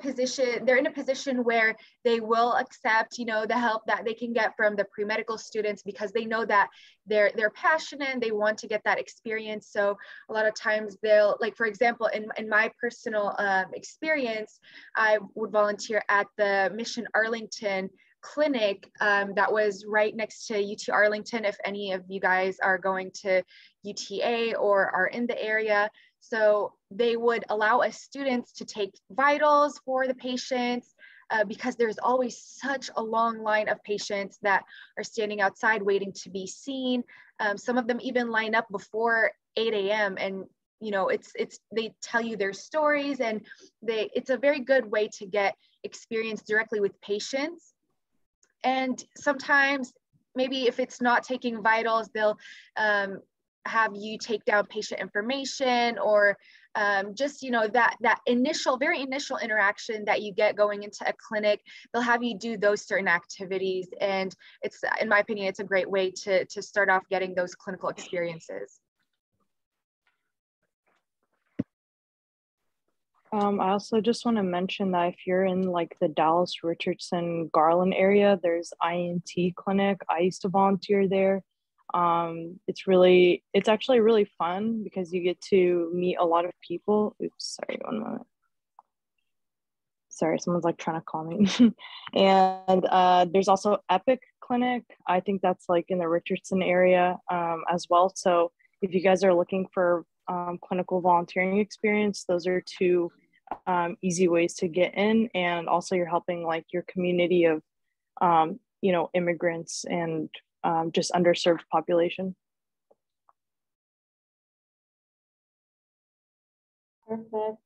a position where they will accept, you know, the help that they can get from the pre-medical students, because they know that they're passionate and they want to get that experience. So a lot of times they'll, like, for example, in my personal experience, I would volunteer at the Mission Arlington clinic that was right next to UT Arlington, if any of you guys are going to UTA or are in the area. So they would allow us students to take vitals for the patients because there's always such a long line of patients that are standing outside waiting to be seen. Some of them even line up before 8 a.m. and you know, they tell you their stories, and it's a very good way to get experience directly with patients. And sometimes maybe if it's not taking vitals, they'll have you take down patient information, or just, you know, that very initial interaction that you get going into a clinic, they'll have you do those certain activities. And it's, in my opinion, it's a great way to start off getting those clinical experiences. I also just want to mention that if you're in like the Dallas, Richardson, Garland area, there's INT clinic. I used to volunteer there. It's actually really fun because you get to meet a lot of people. Oops, sorry, one moment. Sorry, someone's like trying to call me. And there's also Epic Clinic. I think that's like in the Richardson area as well. So if you guys are looking for clinical volunteering experience, those are two easy ways to get in. And also you're helping like your community of, you know, immigrants and just underserved population. Perfect.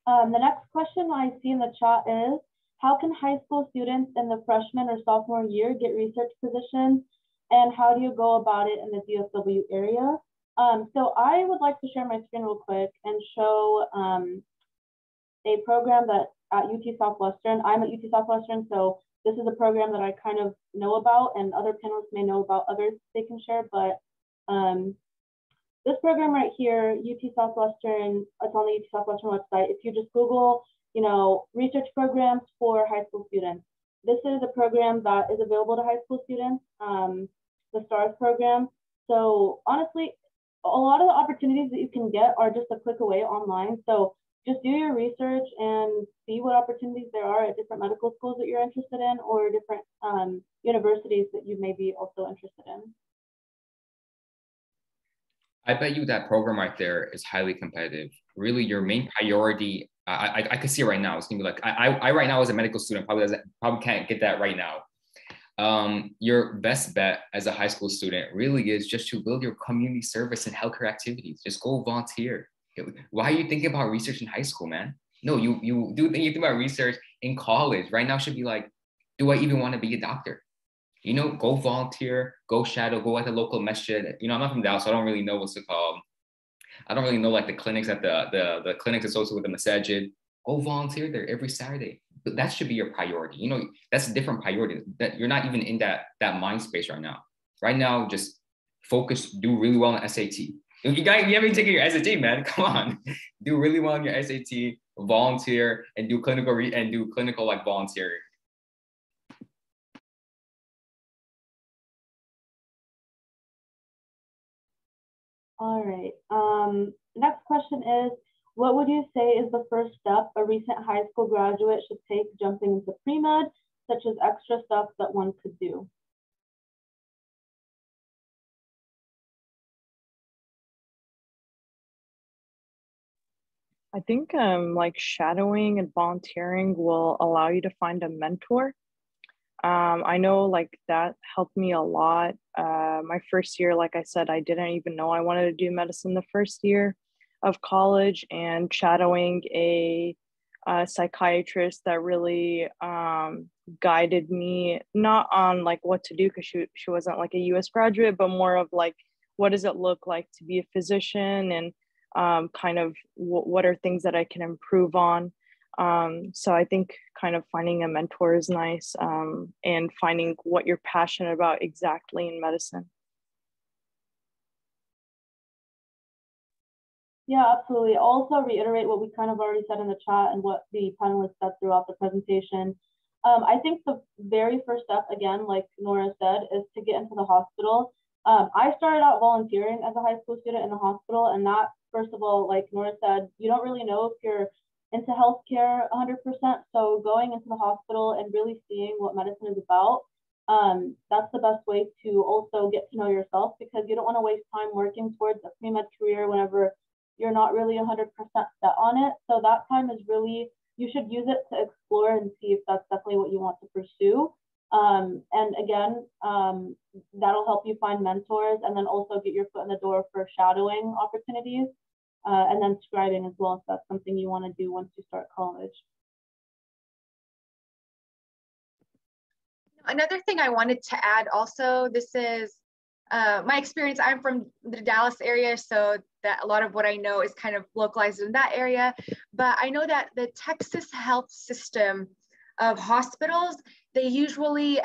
The next question I see in the chat is, how can high school students in the freshman or sophomore year get research positions, and how do you go about it in the DFW area? So I would like to share my screen real quick and show a program that at UT Southwestern, I'm at UT Southwestern, so this is a program that I kind of know about, and other panelists may know about others they can share, but this program right here, UT Southwestern, it's on the UT Southwestern website. If you just Google, you know, research programs for high school students, this is a program that is available to high school students, the STARS program. So honestly, a lot of the opportunities that you can get are just a click away online. So just do your research and see what opportunities there are at different medical schools that you're interested in, or different universities that you may be also interested in. I bet you that program right there is highly competitive. Really, your main priority, I can see it right now. It's gonna be like, I right now as a medical student probably can't get that right now. Your best bet as a high school student really is just to build your community service and healthcare activities. Just go volunteer. Why are you thinking about research in high school, man? No, you think about research in college. Right now should be like, do I even want to be a doctor? You know, go volunteer, go shadow, go at the local masjid. You know, I'm not from Dallas, so I don't really know what's it called. I don't really know like the clinics at the clinics associated with the masjid. Go volunteer there every Saturday. But that should be your priority. You know, that's a different priority. That you're not even in that mind space right now. Right now, just focus, do really well on SAT. You haven't taken your SAT, man. Come on, do really well on your SAT. Volunteer and do clinical like volunteering. All right. Next question is, what would you say is the first step a recent high school graduate should take jumping into pre-med, such as extra stuff that one could do? I think like shadowing and volunteering will allow you to find a mentor. I know like that helped me a lot. My first year, like I said, I didn't even know I wanted to do medicine the first year of college, and shadowing a psychiatrist that really guided me, not on like what to do, because she wasn't like a US graduate, but more of like, what does it look like to be a physician, and kind of what are things that I can improve on. So I think kind of finding a mentor is nice, and finding what you're passionate about exactly in medicine. Yeah, absolutely. I'll also reiterate what we kind of already said in the chat and what the panelists said throughout the presentation. I think the very first step, again, like Nora said, is to get into the hospital. I started out volunteering as a high school student in the hospital, and that, first of all, like Nora said, you don't really know if you're into healthcare 100%. So going into the hospital and really seeing what medicine is about, that's the best way to also get to know yourself, because you don't want to waste time working towards a pre-med career whenever you're not really 100% set on it. So that time is really, you should use it to explore and see if that's definitely what you want to pursue. And again, that'll help you find mentors, and then also get your foot in the door for shadowing opportunities, and then scribing as well, if that's something you want to do once you start college. Another thing I wanted to add also, this is my experience. I'm from the Dallas area, so that a lot of what I know is kind of localized in that area. But I know that the Texas health system of hospitals, they usually,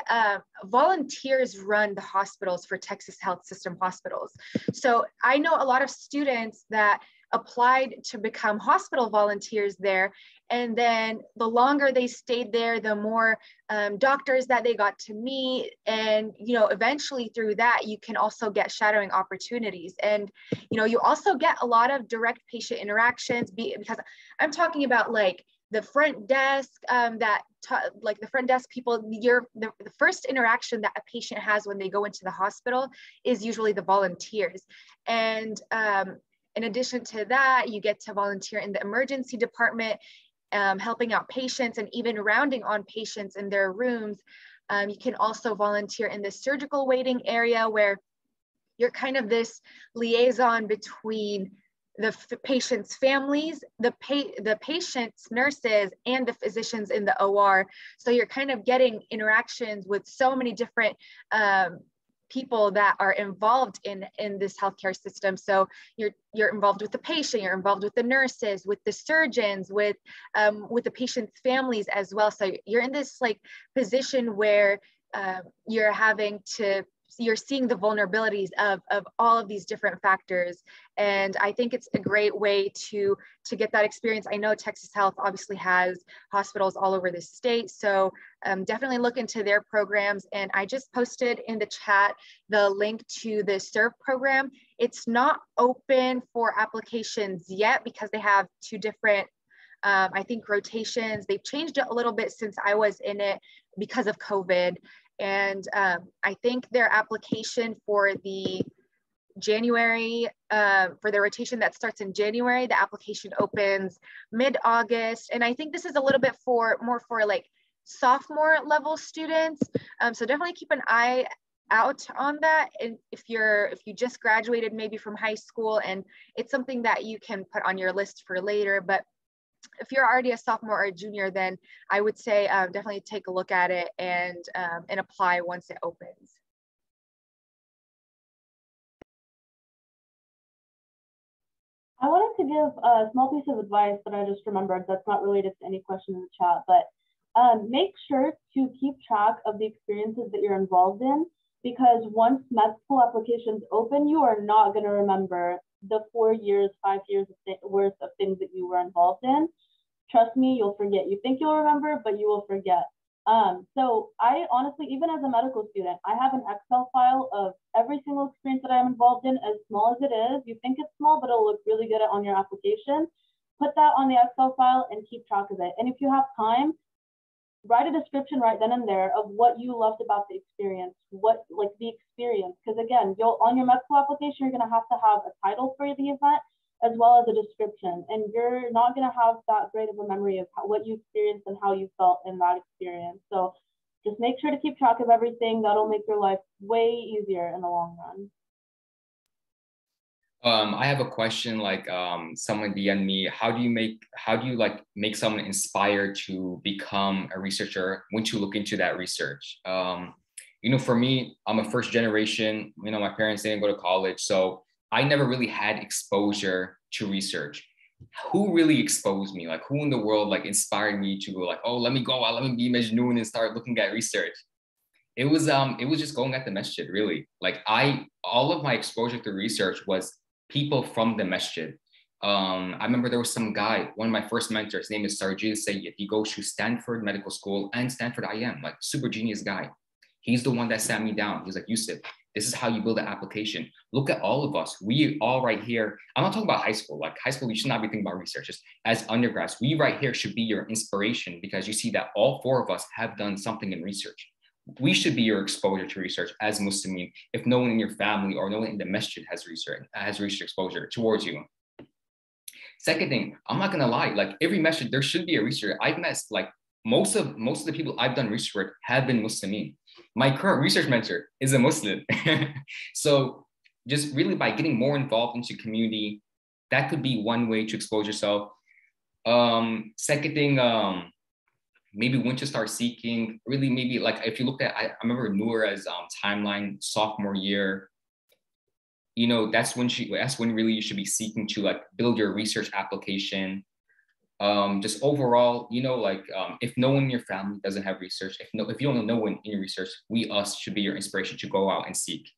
volunteers run the hospitals for Texas health system hospitals. So I know a lot of students that applied to become hospital volunteers there. And then the longer they stayed there, the more doctors that they got to meet. And, you know, eventually through that, you can also get shadowing opportunities. And, you know, you also get a lot of direct patient interactions because I'm talking about like the front desk, like the front desk people, the first interaction that a patient has when they go into the hospital is usually the volunteers. And in addition to that, you get to volunteer in the emergency department, helping out patients and even rounding on patients in their rooms. You can also volunteer in the surgical waiting area where you're kind of this liaison between the patient's families, the patient's nurses, and the physicians in the OR. So you're kind of getting interactions with so many different people that are involved in this healthcare system. So you're involved with the patient, you're involved with the nurses, with the surgeons, with the patient's families as well. So you're in this like position where you're seeing the vulnerabilities of all of these different factors. And I think it's a great way to get that experience. I know Texas Health obviously has hospitals all over the state, so definitely look into their programs. And I just posted in the chat the link to the SERVE program. It's not open for applications yet because they have two different, I think, rotations. They've changed it a little bit since I was in it because of COVID. And I think their application for the January, for the rotation that starts in January, the application opens mid-August. And I think this is a little bit more for like sophomore level students. So definitely keep an eye out on that. And if you just graduated maybe from high school, and it's something that you can put on your list for later. But if you're already a sophomore or a junior, then I would say definitely take a look at it and apply once it opens. I wanted to give a small piece of advice that I just remembered that's not related to any question in the chat, but make sure to keep track of the experiences that you're involved in, because once med school applications open, you are not going to remember the 4 years, 5 years worth of things that you were involved in. Trust me, you'll forget. You think you'll remember, but you will forget. So I honestly, even as a medical student, I have an Excel file of every single experience that I'm involved in, as small as it is. You think it's small, but it'll look really good on your application. Put that on the Excel file and keep track of it. And if you have time, write a description right then and there of what you loved about the experience, because again, on your medical application, you're gonna have to have a title for the event as well as a description, and you're not gonna have that great of a memory of what you experienced and how you felt in that experience. So just make sure to keep track of everything. That'll make your life way easier in the long run. I have a question, like someone DM'd me, how do you make someone inspired to become a researcher once you look into that research? You know, for me, I'm a first generation, you know, my parents didn't go to college, so I never really had exposure to research. Who really exposed me? Like, who in the world like inspired me to go like, oh, let me go out, let me be Majnoon and start looking at research? It was just going at the masjid, really. Like all of my exposure to research was people from the masjid. I remember there was some guy, one of my first mentors, his name is Sarjil Sayyid. He goes to Stanford Medical School and Stanford IM, like super genius guy. He's the one that sat me down. He's like, Yousef, this is how you build an application. Look at all of us. We all right here. I'm not talking about high school. Like high school, you should not be thinking about research. Just as undergrads, we right here should be your inspiration, because you see that all four of us have done something in research. We should be your exposure to research as Muslimin, if no one in your family or no one in the masjid has research exposure towards you. Second thing, I'm not gonna lie, like every masjid, there should be a researcher. I've met like most of the people I've done research with have been Muslimin. My current research mentor is a Muslim. So just really by getting more involved into community, that could be one way to expose yourself. Second thing, maybe when to start seeking, really maybe like if you look at, I remember Noura's timeline, sophomore year, you know, that's when really you should be seeking to like build your research application. Just overall, you know, like if no one in your family doesn't have research, if you don't know no one in your research, us should be your inspiration to go out and seek.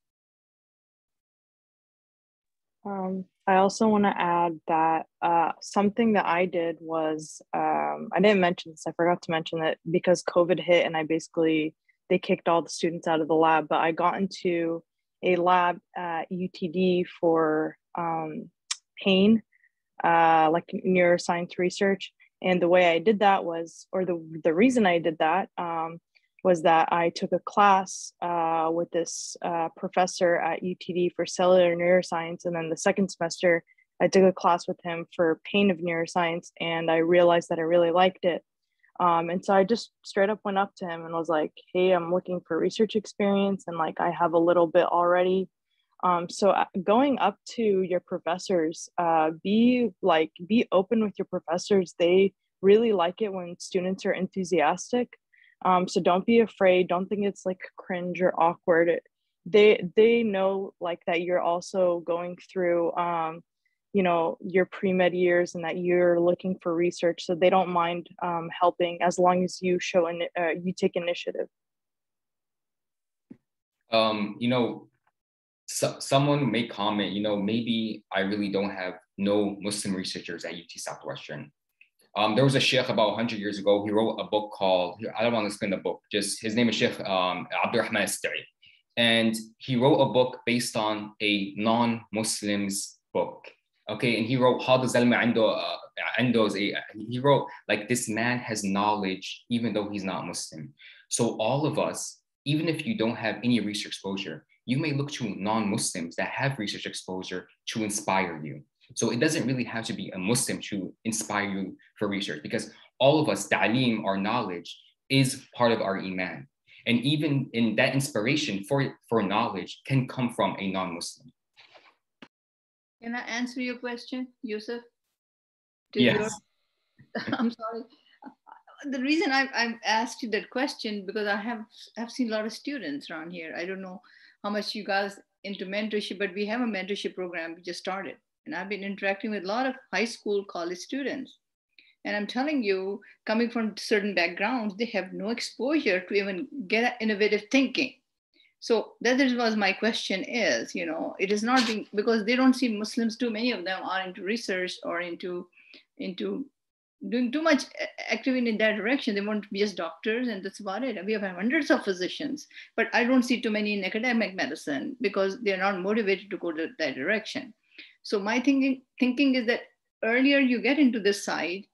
I also want to add that something that I did was, I didn't mention this, I forgot to mention that because COVID hit and they kicked all the students out of the lab, but I got into a lab at UTD for pain, like neuroscience research. And the way I did that was, or the reason I did that was that I took a class with this professor at UTD for cellular neuroscience. And then the second semester, I took a class with him for pain of neuroscience. And I realized that I really liked it. And so I just straight up went up to him and was like, hey, I'm looking for research experience. And like, I have a little bit already. So going up to your professors, be open with your professors. They really like it when students are enthusiastic. So don't be afraid. Don't think it's like cringe or awkward. They know like that you're also going through, your pre-med years and that you're looking for research. So they don't mind helping as long as you you take initiative. Someone may comment, maybe I really don't have no Muslim researchers at UT Southwestern. There was a sheikh about 100 years ago. He wrote a book called, I don't want to explain the book, just his name is Sheikh Abdurrahman Astari. And he wrote a book based on a non-Muslim's book. Okay, and he wrote, he wrote like, this man has knowledge even though he's not Muslim. So all of us, even if you don't have any research exposure, you may look to non-Muslims that have research exposure to inspire you. So it doesn't really have to be a Muslim to inspire you for research, because all of us, ta'aleem, our knowledge, is part of our iman. And even in that inspiration for knowledge can come from a non-Muslim. Can I answer your question, Yousef? Yes. I'm sorry. The reason I've asked you that question, because I've seen a lot of students around here. I don't know how much you guys into mentorship, but we have a mentorship program we just started. And I've been interacting with a lot of high school, college students. And I'm telling you, coming from certain backgrounds, they have no exposure to even get innovative thinking. So that was my question is, it is not being, because they don't see Muslims, too many of them are into research or into doing too much activity in that direction. They want to be just doctors and that's about it. And we have hundreds of physicians, but I don't see too many in academic medicine because they're not motivated to go to that direction. So my thinking is that earlier you get into this side,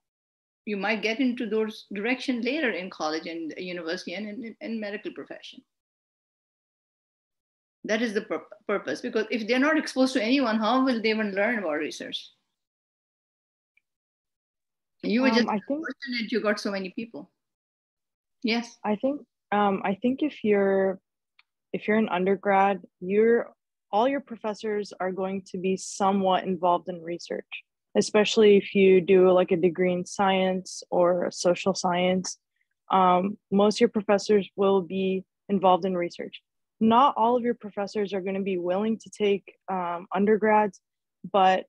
you might get into those direction later in college and university and in medical profession. That is the purpose, because if they're not exposed to anyone, how will they even learn about research? You were just fortunate you got so many people. Yes. I think if you're an undergrad, all your professors are going to be somewhat involved in research, especially if you do like a degree in science or social science. Most of your professors will be involved in research. Not all of your professors are going to be willing to take undergrads, but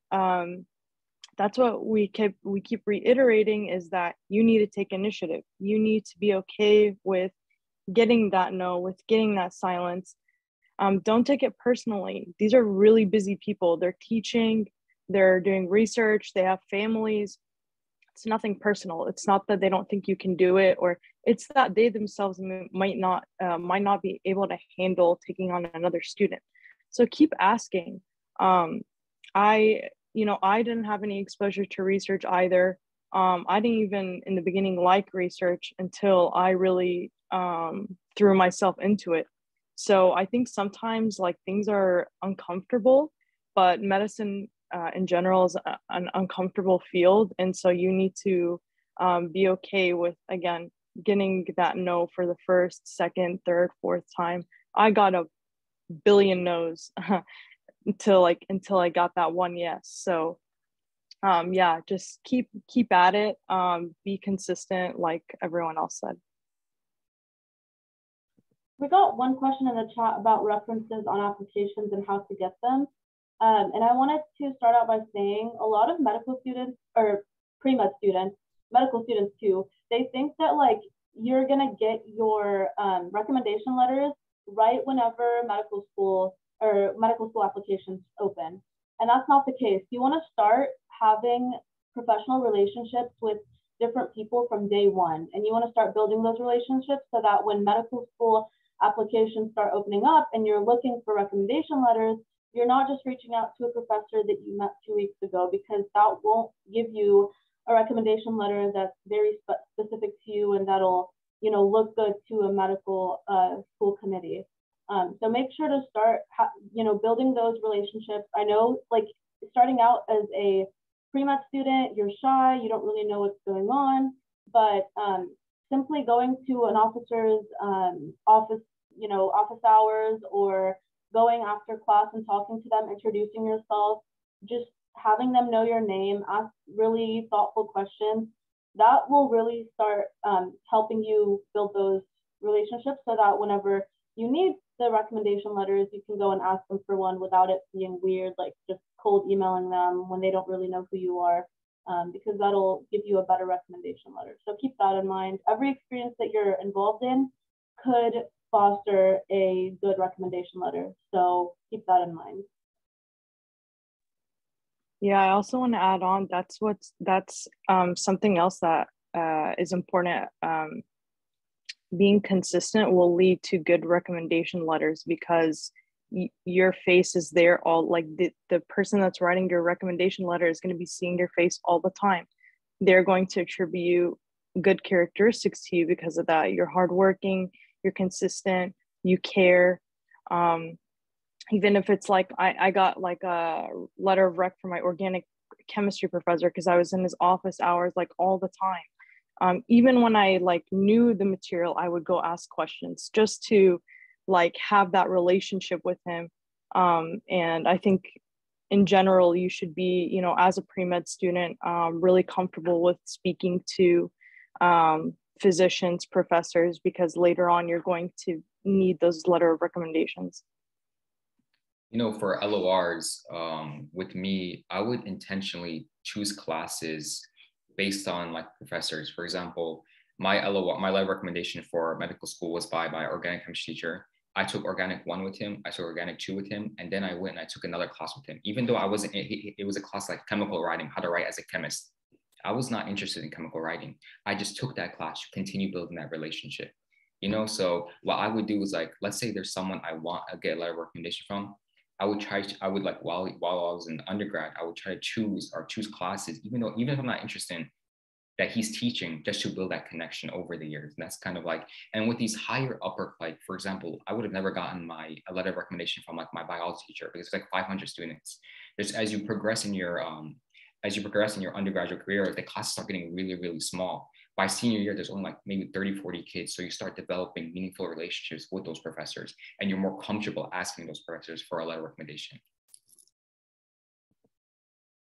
that's what we keep reiterating, is that you need to take initiative. You need to be okay with getting that no, with getting that silence. Don't take it personally. These are really busy people. They're teaching, they're doing research, they have families. It's nothing personal. It's not that they don't think you can do it, or it's that they themselves might not be able to handle taking on another student. So keep asking. I didn't have any exposure to research either. I didn't even in the beginning like research until I really threw myself into it. So I think sometimes like things are uncomfortable, but medicine in general is an uncomfortable field. And so you need to be okay with, again, getting that no for the first, second, third, fourth time. I got a billion no's until I got that one yes. So yeah, just keep at it. Be consistent, like everyone else said. We got one question in the chat about references on applications and how to get them. And I wanted to start out by saying a lot of medical students, or pre-med students, medical students too, they think that like you're gonna get your recommendation letters right whenever medical school applications open. And that's not the case. You want to start having professional relationships with different people from day one. And you want to start building those relationships so that when medical school applications start opening up and you're looking for recommendation letters, you're not just reaching out to a professor that you met 2 weeks ago, because that won't give you a recommendation letter that's very specific to you and that'll, you know, look good to a medical school committee. So make sure to start, you know, building those relationships. I know, like, starting out as a pre-med student, you're shy, you don't really know what's going on, but simply going to an officer's office, you know, office hours, or going after class and talking to them, introducing yourself, just having them know your name, ask really thoughtful questions, that will really start helping you build those relationships so that whenever you need the recommendation letters, you can go and ask them for one without it being weird, like just cold emailing them when they don't really know who you are, because that'll give you a better recommendation letter. So keep that in mind. Every experience that you're involved in could foster a good recommendation letter. So keep that in mind. Yeah, I also want to add on, that's something else that is important. Being consistent will lead to good recommendation letters, because your face is there all, like the person that's writing your recommendation letter is going to be seeing your face all the time. They're going to attribute good characteristics to you because of that. You're hardworking, you're consistent, you care. Even if it's like, I got like a letter of rec from my organic chemistry professor because I was in his office hours like all the time. Even when I like knew the material, I would go ask questions just to like have that relationship with him. And I think in general, you should be, you know, as a pre-med student, really comfortable with speaking to physicians, professors, because later on you're going to need those letter of recommendations. You know, for LORs, with me, I would intentionally choose classes based on like professors. For example, my LOR, my letter recommendation for medical school was by my organic chemistry teacher. I took organic 1 with him, I took organic 2 with him, and then I went and I took another class with him. Even though I wasn't, it was a class like chemical writing, how to write as a chemist. I was not interested in chemical writing. I just took that class to continue building that relationship. You know, so what I would do is like, let's say there's someone I want to get a letter of recommendation from. I would like while I was in undergrad, I would try to choose classes, even if I'm not interested in that he's teaching, just to build that connection over the years. And that's kind of like, and with these higher upper, like for example, I would have never gotten a letter of recommendation from like my biology teacher because it's like 500 students. There's, as you progress in your undergraduate career, the classes start getting really, really small. By senior year, there's only like maybe 30, 40 kids. So you start developing meaningful relationships with those professors, and you're more comfortable asking those professors for a letter of recommendation.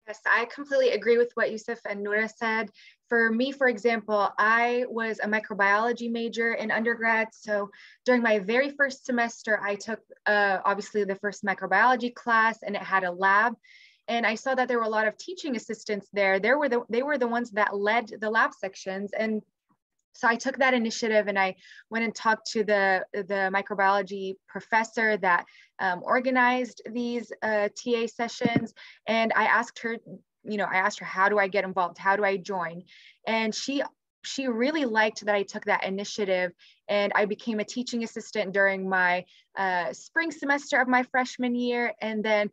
Yes, I completely agree with what Yousef and Noura said. For me, for example, I was a microbiology major in undergrad. So during my very first semester, I took obviously the first microbiology class, and it had a lab. And I saw that there were a lot of teaching assistants there. They were the ones that led the lab sections. And so I took that initiative and I went and talked to the microbiology professor that organized these TA sessions. And I asked her, how do I get involved? How do I join? And she really liked that I took that initiative, and I became a teaching assistant during my spring semester of my freshman year. And then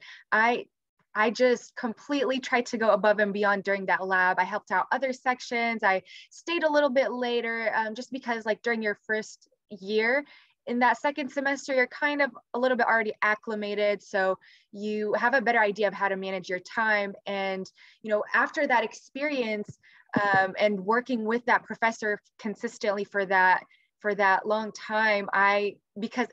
I just completely tried to go above and beyond during that lab. I helped out other sections. I stayed a little bit later just because like during your first year, in that second semester, you're kind of a little bit already acclimated. So you have a better idea of how to manage your time. And, you know, after that experience and working with that professor consistently for that long time, because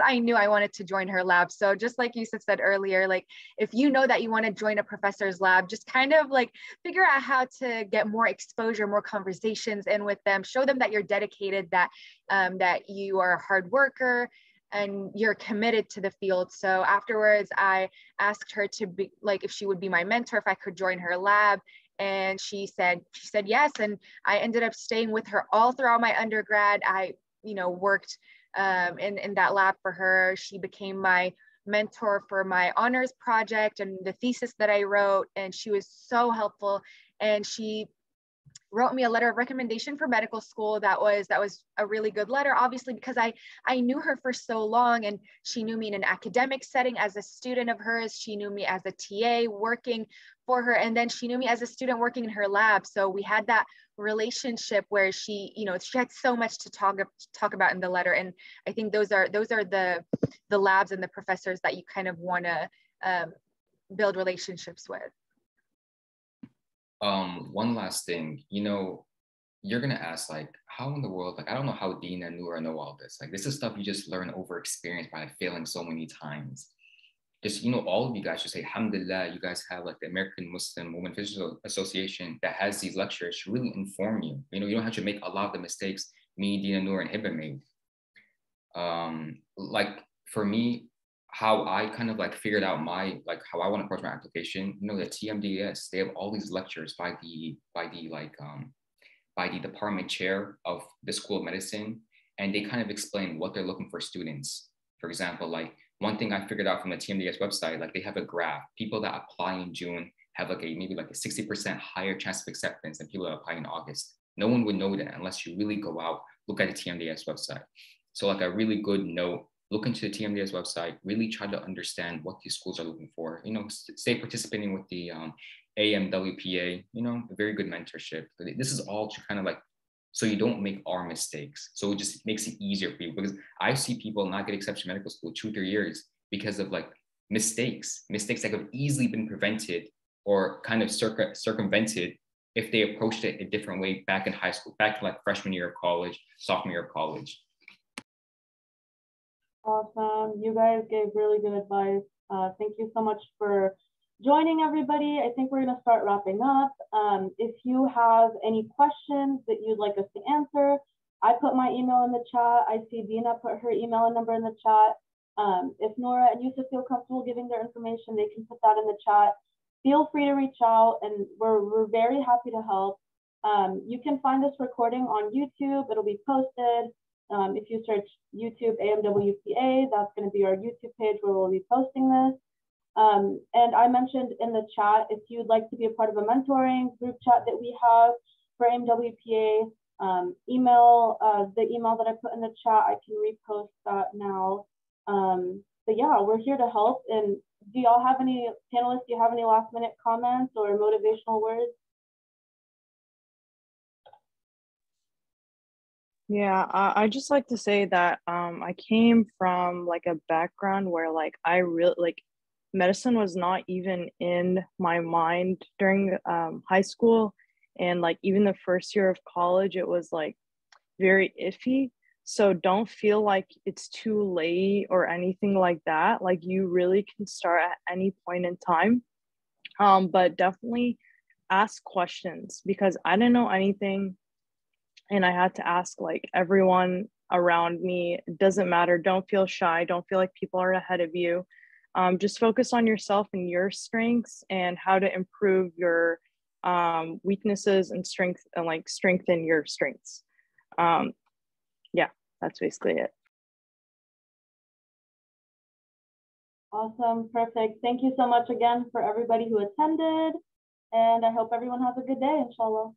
I knew I wanted to join her lab. So just like Yousef said earlier, like if you know that you want to join a professor's lab, just kind of like figure out how to get more exposure, more conversations in with them, show them that you're dedicated, that you are a hard worker and you're committed to the field. So afterwards, I asked her to be like, if she would be my mentor, if I could join her lab. And she said yes. And I ended up staying with her all throughout my undergrad. I, worked in that lab for her. She became my mentor for my honors project and the thesis that I wrote, and she was so helpful. And she wrote me a letter of recommendation for medical school. That was a really good letter, obviously, because I knew her for so long, and she knew me in an academic setting as a student of hers. She knew me as a TA working for her, and then she knew me as a student working in her lab. So we had that relationship where she, you know, she had so much to talk about in the letter. And I think those are the labs and the professors that you kind of want to build relationships with. One last thing, you know, you're gonna ask, like, how in the world, like, I don't know how Dina knew or know all this. Like, this is stuff you just learn over experience by failing so many times. Just, you know, all of you guys should say, alhamdulillah, you guys have like the American Muslim Women Physicians Association that has these lectures to really inform you. You know, you don't have to make a lot of the mistakes me, Dina, Noor, and HEBA made. Like, for me, how I kind of like figured out how I want to approach my application, you know, the TMDS, they have all these lectures by the department chair of the School of Medicine, and they kind of explain what they're looking for students. For example, like one thing I figured out from the TMDS website, like they have a graph. People that apply in June have like maybe like a 60% higher chance of acceptance than people that apply in August. No one would know that unless you really go out, look at the TMDS website. So like a really good note, look into the TMDS website, really try to understand what these schools are looking for. You know, stay participating with the AMWPA, you know, a very good mentorship. This is all to kind of like, so you don't make our mistakes. So it just makes it easier for you, because I see people not get accepted to medical school 2-3 years because of like mistakes that have easily been prevented or kind of circumvented if they approached it a different way back in high school, back in like freshman year of college, sophomore year of college. Awesome. You guys gave really good advice. Thank you so much for joining, everybody. I think we're going to start wrapping up. If you have any questions that you'd like us to answer, I put my email in the chat. I see Dina put her email and number in the chat. If Nora and Yousef feel comfortable giving their information, they can put that in the chat. Feel free to reach out, and we're very happy to help. You can find this recording on YouTube. It'll be posted. If you search YouTube AMWPA, that's going to be our YouTube page where we'll be posting this. And I mentioned in the chat, if you'd like to be a part of a mentoring group chat that we have for AMWPA, email the email that I put in the chat. I can repost that now. But yeah, we're here to help. And do y'all have any panelists? Do you have any last minute comments or motivational words? Yeah, I just like to say that I came from like a background where like I really like medicine was not even in my mind during high school, and like even the first year of college, it was like very iffy. So don't feel like it's too late or anything like that. Like you really can start at any point in time, but definitely ask questions, because I didn't know anything. And I had to ask like everyone around me. It doesn't matter. Don't feel shy. Don't feel like people are ahead of you. Just focus on yourself and your strengths and how to improve your weaknesses and strength, and like strengthen your strengths. Yeah, that's basically it. Awesome. Perfect. Thank you so much again for everybody who attended. And I hope everyone has a good day, inshallah.